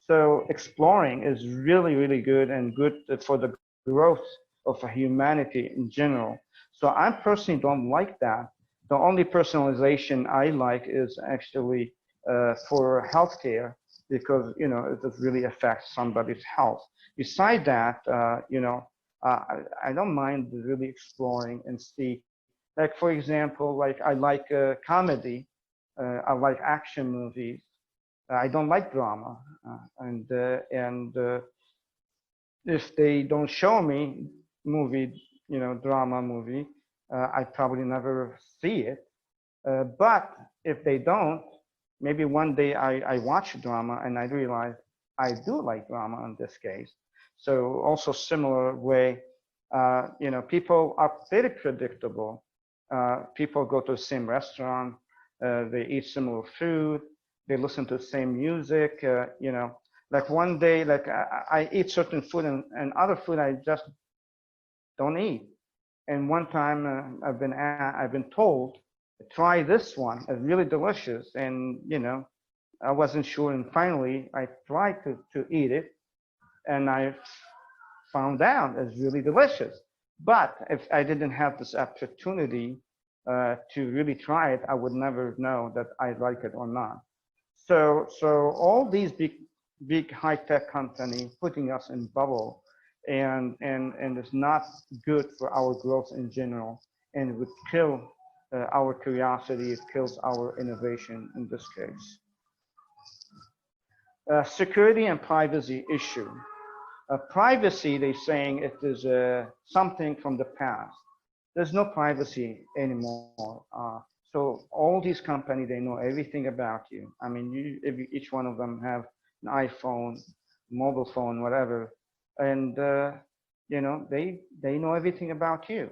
So exploring is really, really good, and good for the growth of humanity in general. So I personally don't like that. The only personalization I like is actually for healthcare, because it does really affect somebody's health. Beside that, I don't mind really exploring and see. Like for example, like I like comedy, I like action movies. I don't like drama, and if they don't show me drama movie, I probably never see it. But if they don't, maybe one day I watch drama and I realize I do like drama in this case. So also similar way, people are very predictable. People go to the same restaurant, they eat similar food, they listen to the same music, like one day, like I eat certain food and other food I just don't eat. And one time I've been told, try this one, it's really delicious. And, I wasn't sure. And finally I tried to eat it, and I found out it's really delicious. But if I didn't have this opportunity to really try it, I would never know that I like it or not. So all these big high-tech companies putting us in bubble, and it's not good for our growth in general, and it would kill our curiosity. It kills our innovation in this case. Security and privacy issue. Privacy, they're saying it is something from the past. There's no privacy anymore. So all these companies, they know everything about you. I mean, each one of them have an iPhone, mobile phone, whatever, and you know, they know everything about you.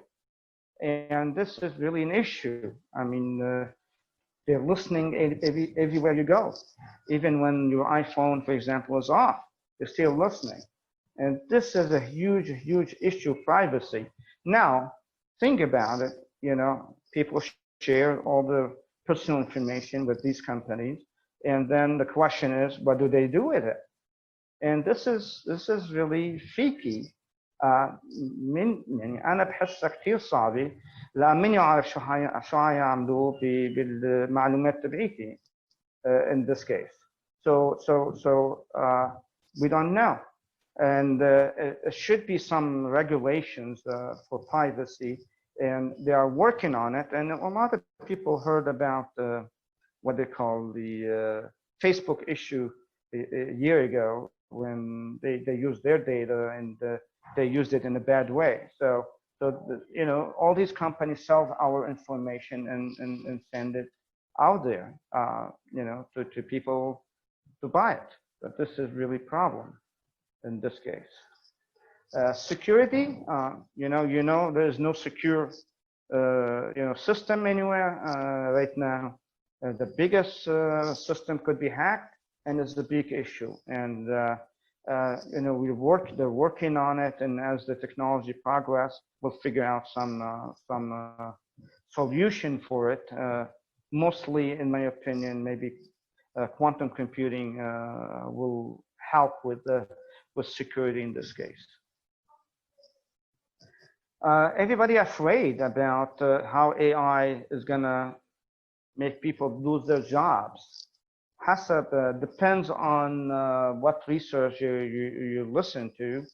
And this is really an issue. I mean, they're listening everywhere you go. Even when your iPhone, for example, is off, they're still listening. And this is a huge, huge issue, privacy. Now, think about it, you know, people share all the personal information with these companies. And then the question is, what do they do with it? And this is really freaky. يعني أنا بحسها كثير صعبة لأن من يعرف شو حيعملوا بالمعلومات تبعيتي in this case. So we don't know. And there should be some regulations for privacy, and they are working on it. And a lot of people heard about what they call the Facebook issue a year ago when they used their data and they used it in a bad way. So you know, all these companies sell our information and send it out there, you know, to people to buy it. But this is really a problem in this case. Security, you know, there's no secure, you know, system anywhere right now. The biggest system could be hacked, and it's a big issue. And you know, they're working on it, and as the technology progress, we'll figure out some solution for it. Mostly, in my opinion, maybe quantum computing will help with security in this case. Everybody afraid about how AI is gonna make people lose their jobs. حسب depends on what research you listen to.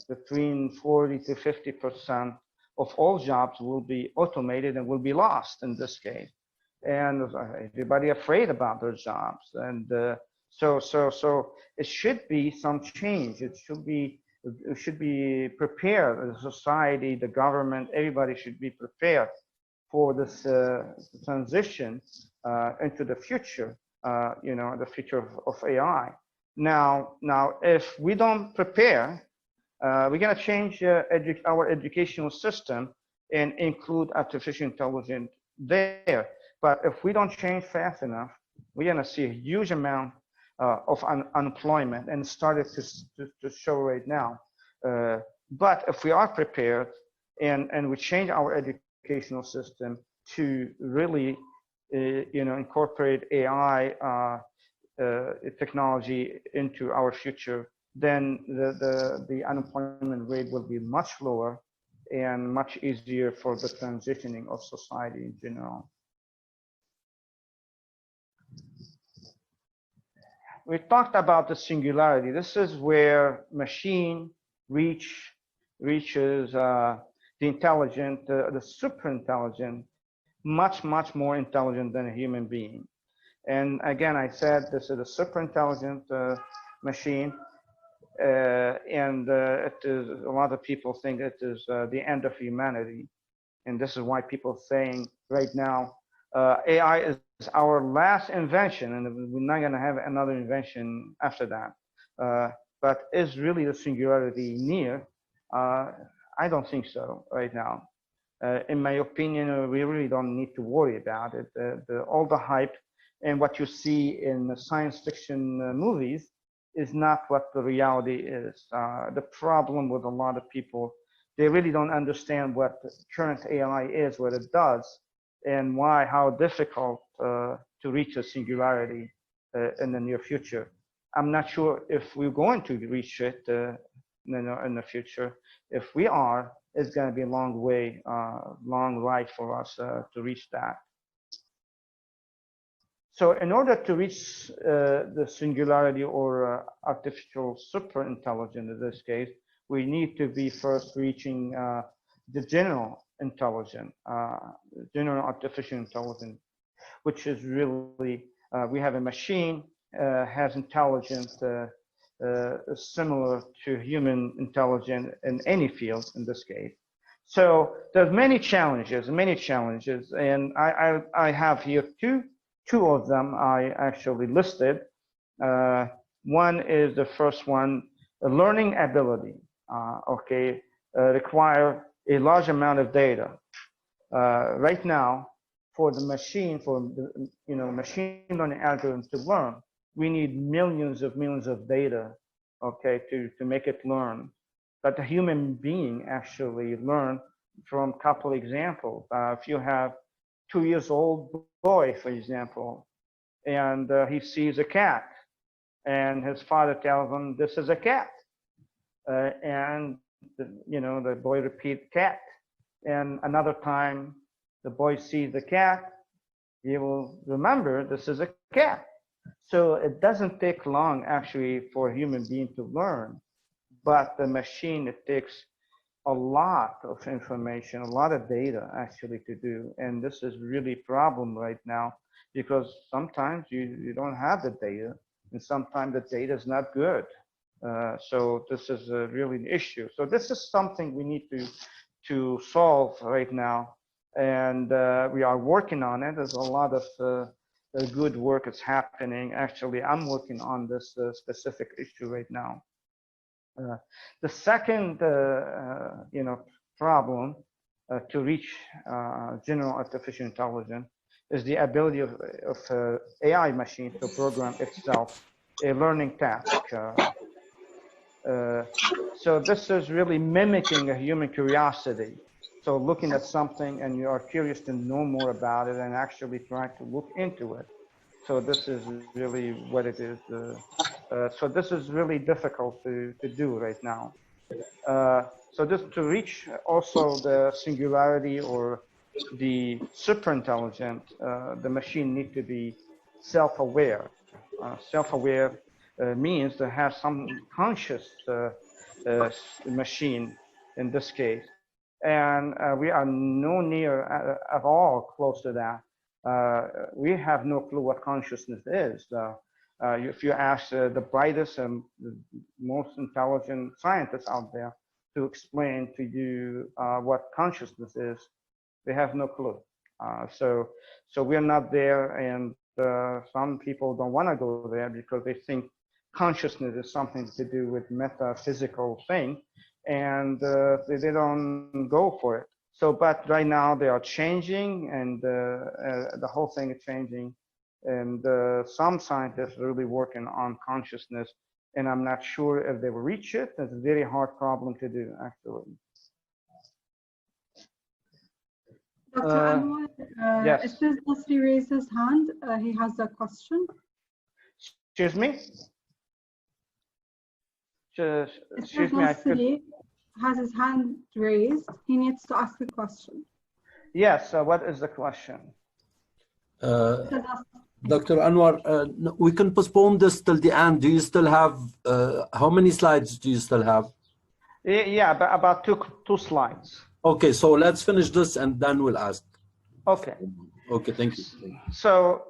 Between 40 to 50% of all jobs will be automated and will be lost in this case. And everybody afraid about their jobs. And so it should be some change. It should be prepared. The society, the government, everybody should be prepared for this transition into the future. You know, the future of AI. Now, if we don't prepare, we're going to change our educational system and include artificial intelligence there. But if we don't change fast enough, we're going to see a huge amount of unemployment, and started to show right now. But if we are prepared and we change our educational system to really you know, incorporate AI technology into our future, then the unemployment rate will be much lower and much easier for the transitioning of society in general. We talked about the singularity. This is where machine reaches the intelligent, the super intelligent, much more intelligent than a human being. And again, I said this is a super intelligent machine, and it is, a lot of people think it is the end of humanity, and this is why people are saying right now AI is our last invention, and we're not going to have another invention after that. But is really the singularity near? I don't think so right now. In my opinion, we really don't need to worry about it. All the hype and what you see in the science fiction movies is not what the reality is. The problem with a lot of people, they really don't understand what current AI is, what it does, and how difficult to reach a singularity in the near future. I'm not sure if we're going to reach it in the future. If we are, it's going to be a long way, long ride for us to reach that. So in order to reach the singularity or artificial super intelligence in this case, we need to be first reaching the general intelligence, general artificial intelligence, which is really, we have a machine, has intelligence similar to human intelligence in any field in this case. So there's many challenges, and I have here two of them I actually listed. One is the first one, learning ability. Require a large amount of data. Right now, for the machine, machine learning algorithm to learn, we need millions of data, to make it learn. But the human being actually learn from a couple examples. If you have 2 years old boy, for example, and he sees a cat, and his father tells him, "This is a cat," and the boy repeats "cat," and another time the boy sees the cat, he will remember this is a cat. So it doesn't take long actually for a human being to learn, but the machine, it takes a lot of information, a lot of data actually to do. And this is really a problem right now, because sometimes you don't have the data, and sometimes the data is not good. So this is really an issue. So this is something we need to solve right now. And we are working on it. There's a lot of good work is happening. Actually, I'm working on this specific issue right now. The second, problem to reach general artificial intelligence is the ability of AI machine to program itself a learning task. So this is really mimicking a human curiosity. So looking at something and you are curious to know more about it and actually trying to look into it. So this is really what it is. So this is really difficult to do right now. So this to reach also the singularity or the superintelligent, the machine need to be self-aware. Self-aware means to have some conscious machine in this case. And we are no near at all close to that. We have no clue what consciousness is. If you ask the brightest and the most intelligent scientists out there to explain to you what consciousness is, they have no clue. So we're not there, and some people don't want to go there because they think consciousness is something to do with metaphysical thing, and they don't go for it. So, but right now they are changing, and the whole thing is changing. And some scientists are really working on consciousness, and I'm not sure if they will reach it. It's a very hard problem to do, actually. Dr. Anwar, yes. it says Nasri raised his hand. He has a question. Excuse me? Excuse me, Nasri has his hand raised. He needs to ask a question. Yes, what is the question? Dr. Anwar, we can postpone this till the end. Do you still have, how many slides do you still have? Yeah, about two slides. Okay, so let's finish this and then we'll ask. Okay. Okay, thank you. So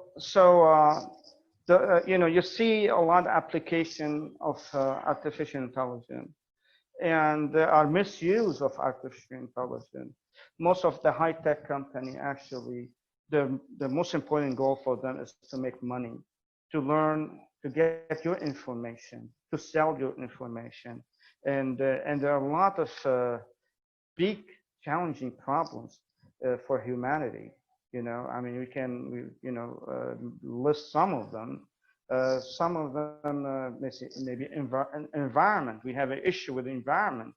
you see a lot of application of artificial intelligence, and there are misuse of artificial intelligence. Most of the high-tech company actually, the most important goal for them is to make money, to learn, to get your information, to sell your information, and there are a lot of big challenging problems for humanity. I mean, we can list some of them. Some of them maybe environment. We have an issue with environment.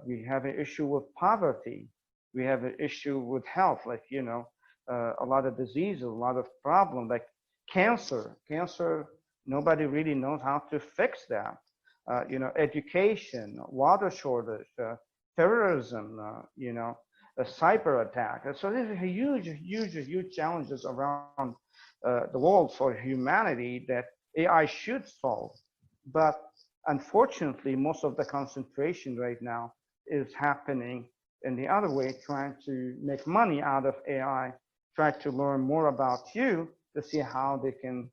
We have an issue with poverty. We have an issue with health, like a lot of diseases, a lot of problems, like cancer. Cancer, nobody really knows how to fix that. Education, water shortage, terrorism, a cyber attack. So there's huge challenges around the world for humanity that AI should solve. But unfortunately, most of the concentration right now is happening in the other way, trying to make money out of AI, try to learn more about you to see how they can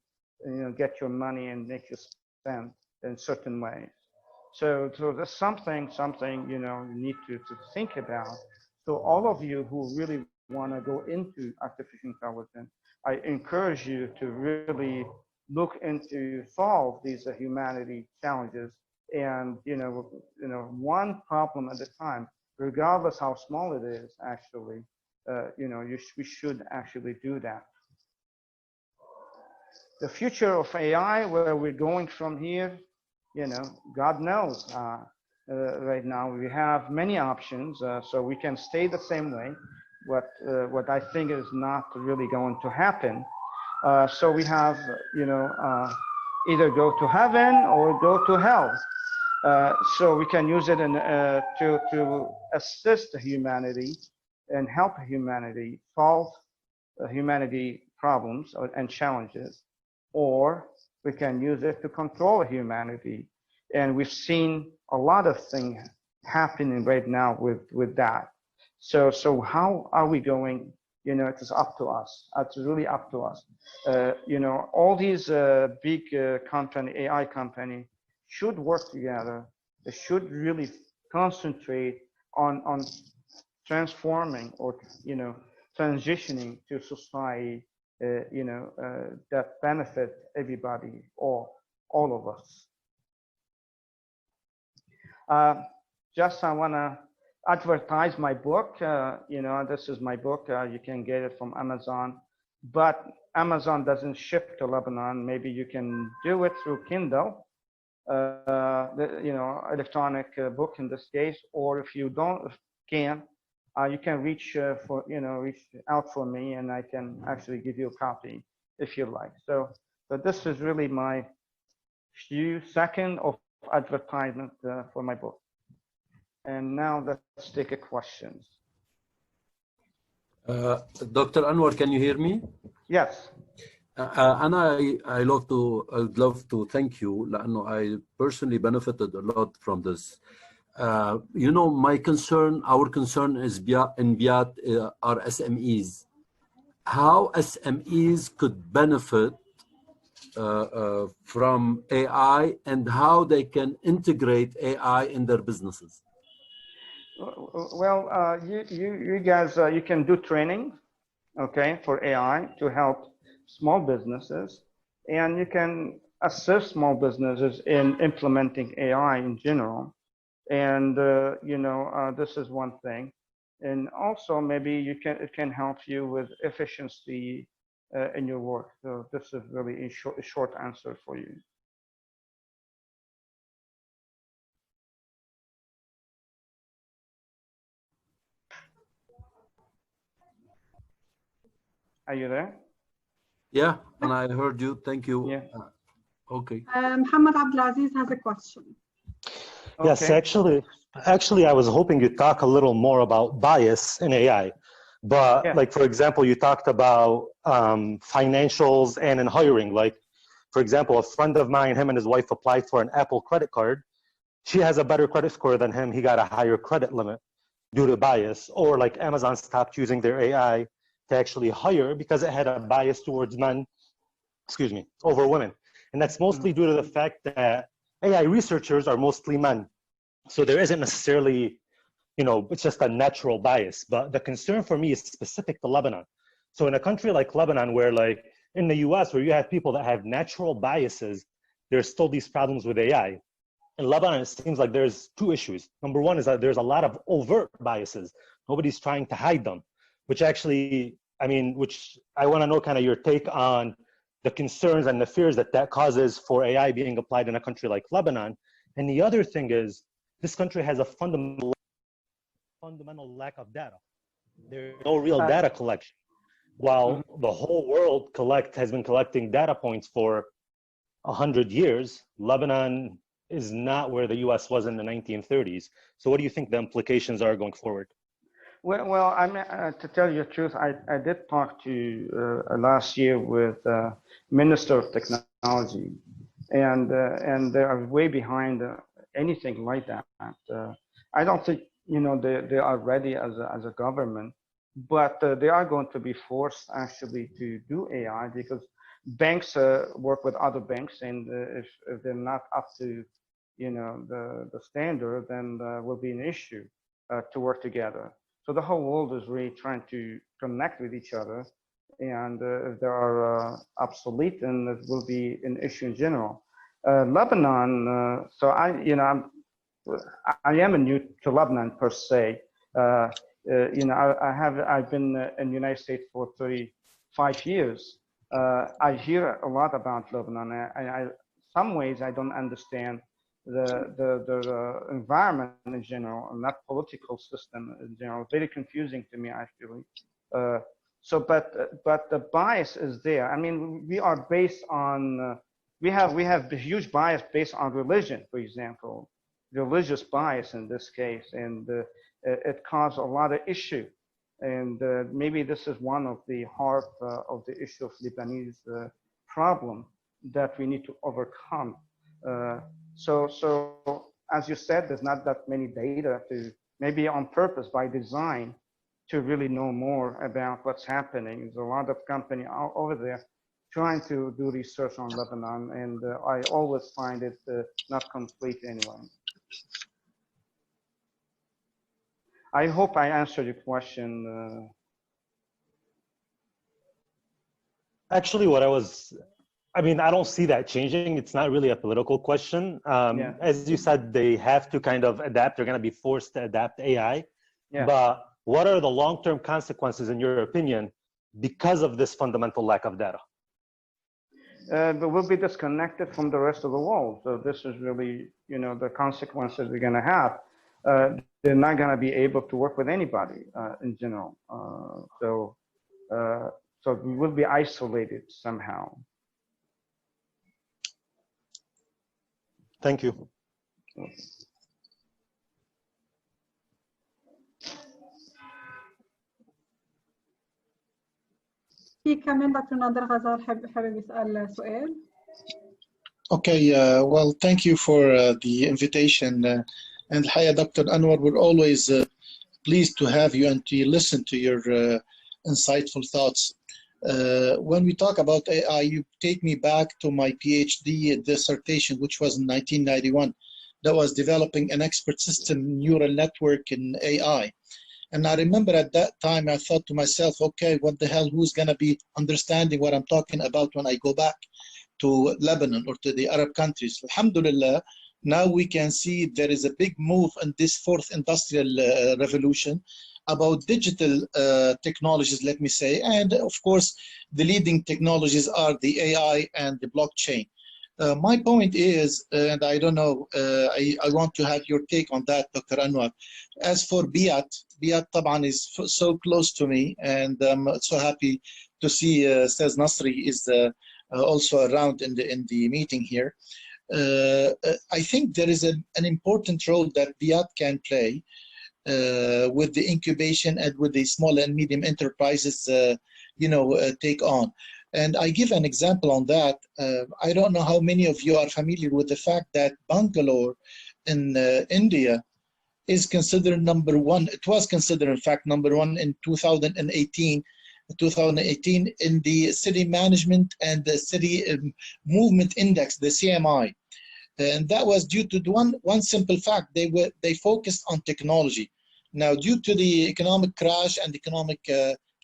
get your money and make you spend in certain ways. So that's something you know you need to think about. So all of you who really want to go into artificial intelligence, I encourage you to really look into solve these humanity challenges, and one problem at a time, regardless how small it is. Actually, we should actually do that. The future of AI, where we're going from here, God knows. Right now, we have many options, so we can stay the same way. What I think is not really going to happen. So we have, either go to heaven or go to hell. So we can use it to assist humanity and help humanity solve humanity problems and challenges, or we can use it to control humanity. And we've seen a lot of things happening right now with that. So how are we going? It is up to us. It's really up to us. All these big AI company should work together. They should really concentrate on transforming or transitioning to society that benefit everybody, or all of us. Just I want to advertise my book. This is my book. You can get it from Amazon, but Amazon doesn't ship to Lebanon. Maybe you can do it through Kindle, electronic book in this case, or if you you can reach out for me, and I can actually give you a copy if you like. So this is really my few seconds of advertisement for my book. And now let's take a questions. Dr. Anwar, can you hear me? Yes. And I'd love to thank you. I personally benefited a lot from this. My concern, our concern is in BIAT are SMEs. How SMEs could benefit from AI, and how they can integrate AI in their businesses? Well, you guys, you can do training, okay, for AI to help small businesses, and you can assist small businesses in implementing AI in general. And this is one thing, and also maybe it can help you with efficiency in your work. So this is really a short answer for you. Are you there? Yeah, and I heard you. Thank you. Yeah. Okay. Muhammad Abdulaziz has a question. Yes, Okay. actually, I was hoping you'd talk a little more about bias in AI. But Yeah. like, for example, you talked about financials and in hiring. Like, for example, a friend of mine, him and his wife applied for an Apple credit card. She has a better credit score than him. He got a higher credit limit due to bias. Or like Amazon stopped using their AI to actually hire because it had a bias towards men, over women. And that's mostly due to the fact that AI researchers are mostly men. So there isn't necessarily, it's just a natural bias. But the concern for me is specific to Lebanon. So in a country like Lebanon, where like in the US, where you have people that have natural biases, there's still these problems with AI. In Lebanon, it seems like there's two issues. Number one is that there's a lot of overt biases. Nobody's trying to hide them, which actually, which I want to know kind of your take on the concerns and the fears that causes for AI being applied in a country like Lebanon. And the other thing is, this country has a fundamental lack of data. There's no real data collection. While the whole world has been collecting data points for 100 years, Lebanon is not where the US was in the 1930s. So what do you think the implications are going forward? Well, to tell you the truth, I did talk to last year with Minister of Technology, and they are way behind anything like that. I don't think they are ready as a government, but they are going to be forced actually to do AI, because banks work with other banks, and if they're not up to, the standard, then will be an issue to work together. So the whole world is really trying to connect with each other, and if they are obsolete, then it will be an issue in general. Lebanon, so I am new to Lebanon per se. I've been in the United States for 35 years. I hear a lot about Lebanon. Some ways I don't understand the environment in general, and not political system in general. Very confusing to me, actually. But the bias is there. I mean, we are based on we have a huge bias based on religion, for example, religious bias in this case, and it caused a lot of issue. And maybe this is one of the heart of the issue of Lebanese problem that we need to overcome. So as you said, there's not that many data to, maybe on purpose by design, to really know more about what's happening. There's a lot of company over there trying to do research on Lebanon, and I always find it not complete anyway. I hope I answered your question. Actually, I don't see that changing. It's not really a political question. Yeah. As you said, they have to kind of adapt. They're going to be forced to adapt AI. Yeah. But what are the long-term consequences, in your opinion, because of this fundamental lack of data? But we'll be disconnected from the rest of the world. So this is really, the consequences we're going to have. They're not going to be able to work with anybody in general. So we will be isolated somehow. Thank you. في كمان دكتور نادر غزال حابب يسأل سؤال. Okay, well, thank you for the invitation. And Haya, Dr. Anwar, we're always pleased to have you and to listen to your insightful thoughts. When we talk about AI, you take me back to my PhD dissertation, which was in 1991, that was developing an expert system neural network in AI. And I remember at that time, I thought to myself, okay, what the hell, who's going to be understanding what I'm talking about when I go back to Lebanon or to the Arab countries? Alhamdulillah, now we can see there is a big move in this fourth industrial revolution about digital technologies, let me say. And of course, the leading technologies are the AI and the blockchain. My point is, and I don't know, I want to have your take on that, Dr. Anwar. As for BIAT طبعا is so close to me, and I'm so happy to see Saz Nasri is also around in the meeting here. I think there is an important role that BIAT can play with the incubation and with the small and medium enterprises, take on. And I give an example on that. I don't know how many of you are familiar with the fact that Bangalore in India is considered number one. It was considered, in fact, number one in 2018 in the city management and the city movement index, the CMI. And that was due to one simple fact. They focused on technology. Now, due to the economic crash and economic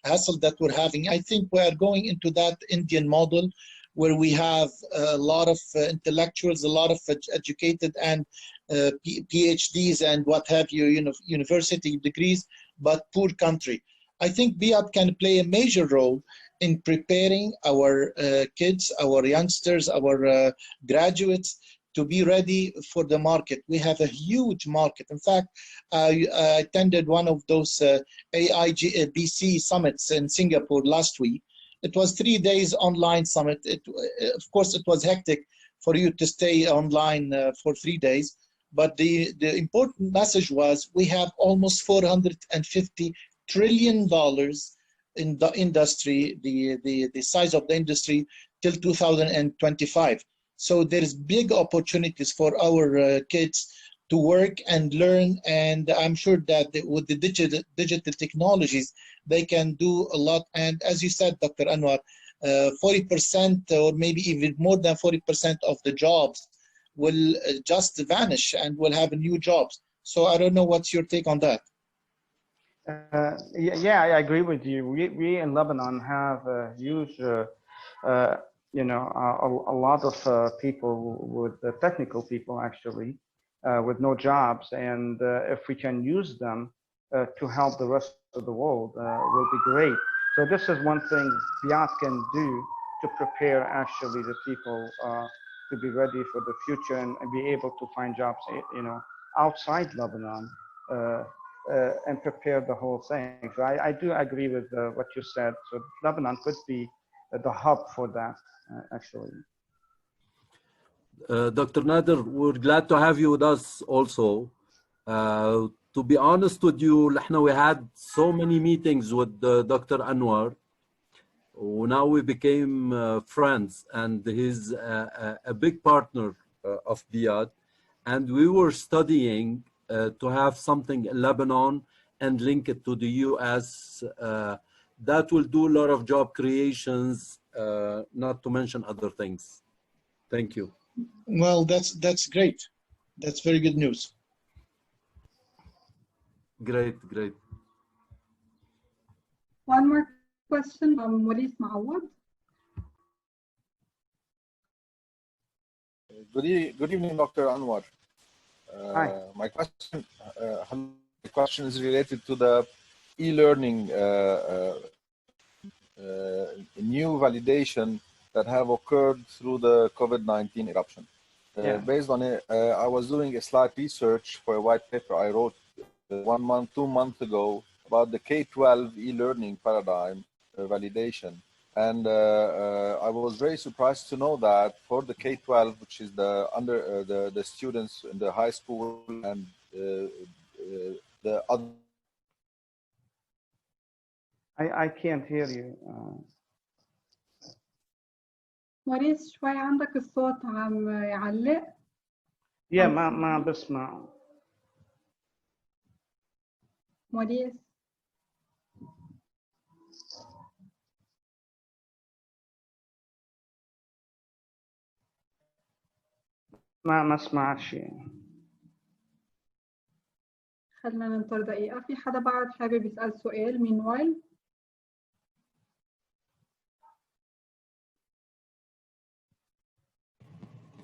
hassle that we're having, I think we are going into that Indian model where we have a lot of intellectuals, a lot of educated and PhDs and what have you, university degrees, but poor country. I think BIAT can play a major role in preparing our kids, our youngsters, our graduates to be ready for the market. We have a huge market. In fact, I attended one of those AIGBC summits in Singapore last week. It was 3 days online summit. Of course, it was hectic for you to stay online for 3 days. But the important message was we have almost $450 trillion in the industry, the size of the industry till 2025. So there's big opportunities for our kids to work and learn, and I'm sure that with the digital technologies, they can do a lot. And as you said, Dr. Anwar, 40% or maybe even more than 40% of the jobs will just vanish and we'll have new jobs. So I don't know what's your take on that. Yeah, I agree with you. We in Lebanon have a huge, you know, a lot of people with technical people actually with no jobs, and if we can use them to help the rest of the world, will be great. So this is one thing BIAT can do to prepare actually the people to be ready for the future and be able to find jobs, you know, outside Lebanon. And prepare the whole thing. So I do agree with what you said. So Lebanon could be the hub for that, actually. Dr. Nader, we're glad to have you with us also. To be honest with you, we had so many meetings with Dr. Anwar. Now we became friends, and he's a big partner of BIAT. And we were studying to have something in Lebanon and link it to the US. That will do a lot of job creations, not to mention other things. Thank you. Well, that's great. That's very good news. Great, great. One more question from Maurice Maawad. Good evening, Dr. Anwar. Hi. My question is related to the e-learning new validation that have occurred through the COVID-19 eruption. Based on it, I was doing a slight research for a white paper I wrote 2 months ago about the K-12 e-learning paradigm validation. And I was very surprised to know that for the K-12, which is the students in the high school and the other. I can't hear you. موريس شوي عندك الصوت عم يعلق. Yeah, ما بسمع. موريس. ما سمعت شيء. خلينا ننطر دقيقة. في حدا بعد حابب يسأل سؤال meanwhile؟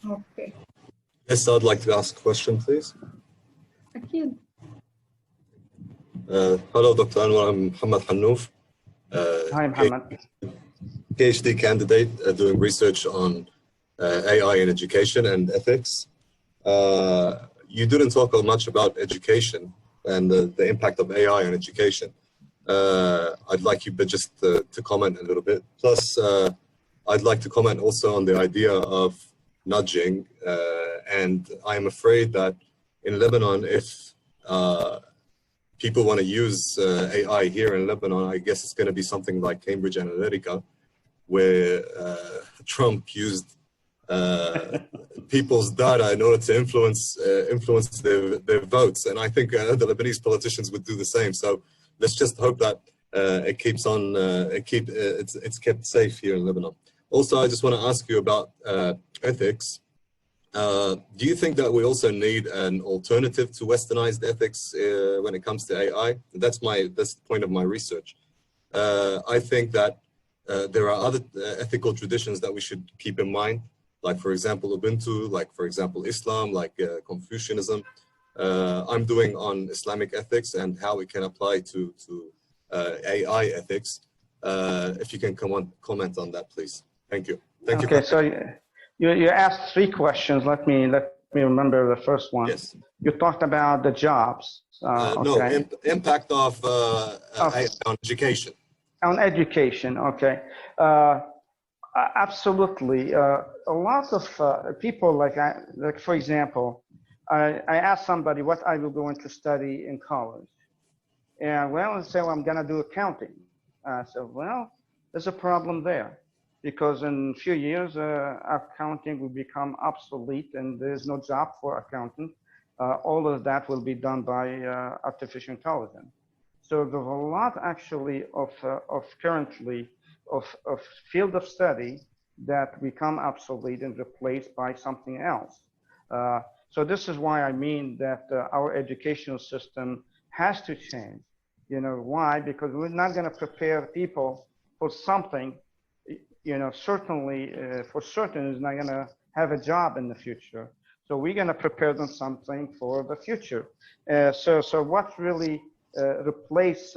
Okay. Yes, I'd like to ask a question, please. أكيد. Hello, Dr. Anwar. I'm Mohammed Hanouf. Hi, Mohammed. PhD candidate doing research on AI in education and ethics. You didn't talk much about education and the impact of AI on education. I'd like you just to comment a little bit. Plus, I'd like to comment also on the idea of nudging. And I'm afraid that in Lebanon, if people want to use AI here in Lebanon, I guess it's going to be something like Cambridge Analytica, where Trump used people's data in order to influence their votes. And I think the Lebanese politicians would do the same. So let's just hope that it keeps on, it's kept safe here in Lebanon. Also, I just want to ask you about ethics. Do you think that we also need an alternative to westernized ethics when it comes to AI? That's the point of my research. I think that there are other ethical traditions that we should keep in mind, like, for example, Ubuntu, like, for example, Islam, like Confucianism. I'm doing on Islamic ethics and how it can apply to AI ethics. If you can comment on that, please. Thank you. Thank you. Okay, so you asked 3 questions. Let me remember the first one. Yes. You talked about the jobs. No, okay. Impact of AI on education. On education, okay. Absolutely. A lot of people, like for example, I asked somebody what I will go into study in college. And well, say, well, I'm going to do accounting. So, well, there's a problem there because in a few years, accounting will become obsolete and there's no job for accountant. All of that will be done by artificial intelligence. So there's a lot actually of currently of field of study that become obsolete and replaced by something else. So this is why I mean that our educational system has to change. You know, why? Because we're not going to prepare people for something, you know, certainly for certain is not going to have a job in the future. So we're going to prepare them something for the future. So what really replace,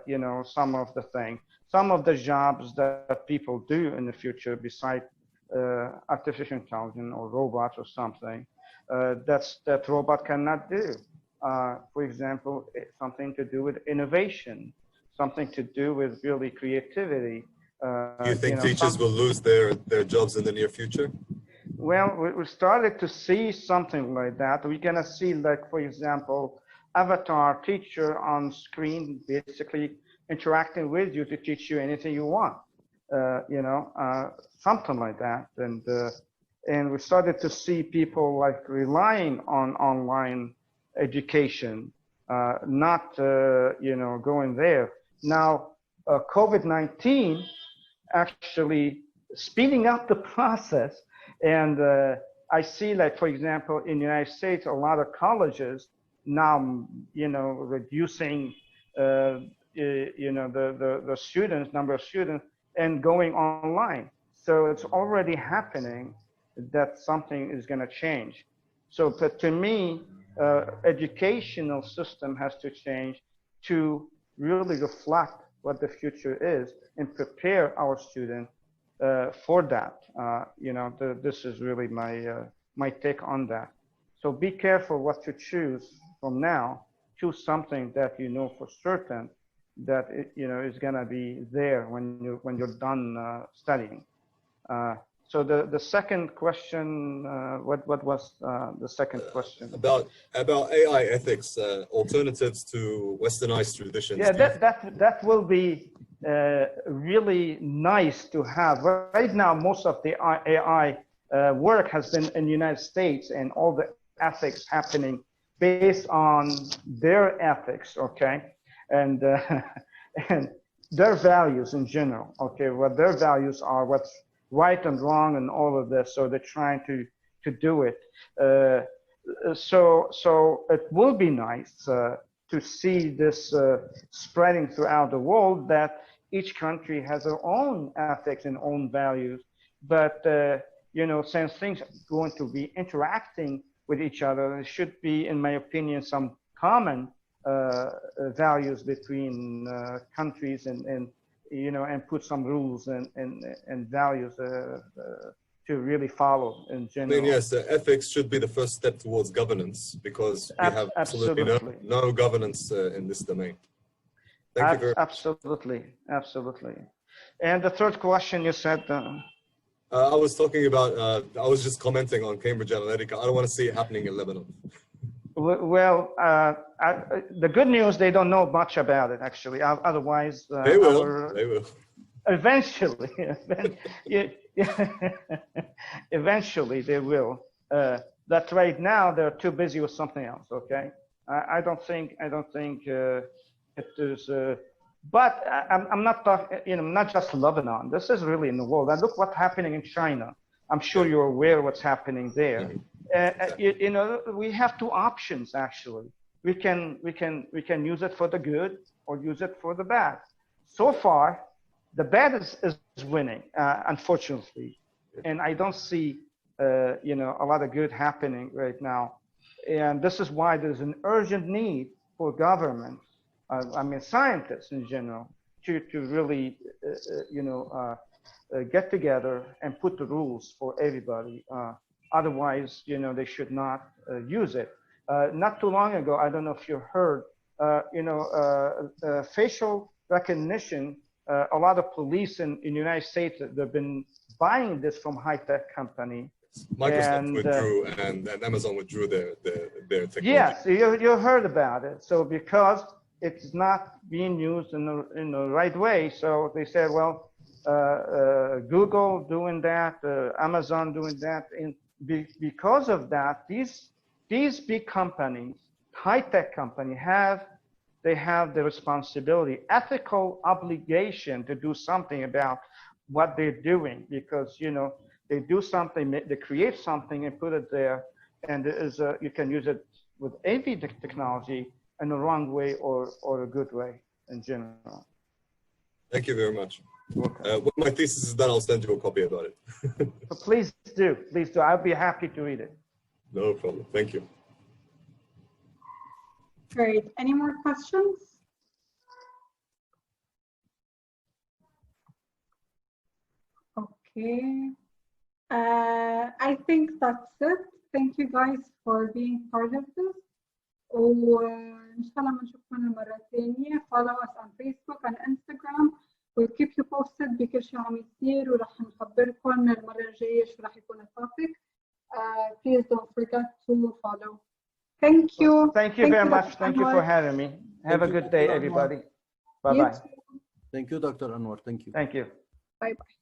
you know, some of the things, some of the jobs that people do in the future besides artificial intelligence or robots or something, that robot cannot do. For example, something to do with innovation, something to do with really creativity. Do you think teachers will lose their jobs in the near future? Well, we started to see something like that. We're gonna see, like, for example, avatar teacher on screen, basically interacting with you to teach you anything you want, you know, something like that. And we started to see people like relying on online education, not, you know, going there. Now, COVID-19 actually speeding up the process. And I see, like, for example, in the United States, a lot of colleges now, you know, reducing, you know, the students, number of students, and going online. So it's already happening that something is going to change. So, but to me, educational system has to change to really reflect what the future is and prepare our students for that. You know, this is really my take on that. So be careful what you choose from now. Choose something that you know for certain that it, you know, is going to be there when you're done studying. So the second question, what was the second question? About AI ethics, alternatives to westernized traditions. Yeah, that will be really nice to have. Right now, most of the AI work has been in the United States, and all the ethics happening based on their ethics, okay, and and their values in general, okay, what their values are, what's right and wrong, and all of this. So they're trying to do it. So it will be nice to see this spreading throughout the world, that each country has their own ethics and own values. But, you know, since things are going to be interacting with each other, there should be, in my opinion, some common values between countries and, you know, and put some rules and values to really follow in general. I mean, yes, ethics should be the first step towards governance, because we have absolutely no governance in this domain. Thank you very much. Absolutely. And the third question you said? I was talking about, I was just commenting on Cambridge Analytica. I don't want to see it happening in Lebanon. Well, the good news, they don't know much about it, actually. Otherwise, they will. They will. Eventually, eventually they will. That right now they're too busy with something else. Okay, I don't think it is. But I'm not talking. You know, not just Lebanon. This is really in the world. And look what's happening in China. I'm sure you're aware of what's happening there. You know, we have two options actually. We can use it for the good or use it for the bad. So far, the bad is winning, unfortunately, and I don't see you know, a lot of good happening right now. And this is why there's an urgent need for government, I mean scientists in general, to really you know, get together and put the rules for everybody. Otherwise, you know, they should not use it. Not too long ago, I don't know if you heard, you know, facial recognition. A lot of police in the United States, they've been buying this from high-tech company. Microsoft withdrew and Amazon withdrew their technology. Yes, you heard about it. So because it's not being used in the right way, so they said, well, Google doing that, Amazon doing that, and because of that, these big companies, high-tech companies, have they have the responsibility, ethical obligation to do something about what they're doing, because they do something, they create something and put it there, and you can use it with any technology in the wrong way or a good way in general. Thank you very much. When my thesis is done, I'll send you a copy about it. So please do. I'll be happy to read it. No problem. Thank you. Great. Any more questions? Okay. I think that's it. Thank you guys for being part of this. وإن شاء الله بنشوفكم المرة الثانية. Follow us on Facebook and Instagram. We'll keep you posted بكل شيء عم يصير ورح نخبركم المرة الجاية شو رح يكون التوبيك. Please don't forget to follow. Thank you. Thank you very much. Thank you for having me. Have a good day, everybody. Bye-bye. Thank you, Dr. Anwar. Thank you. Thank you. Bye-bye.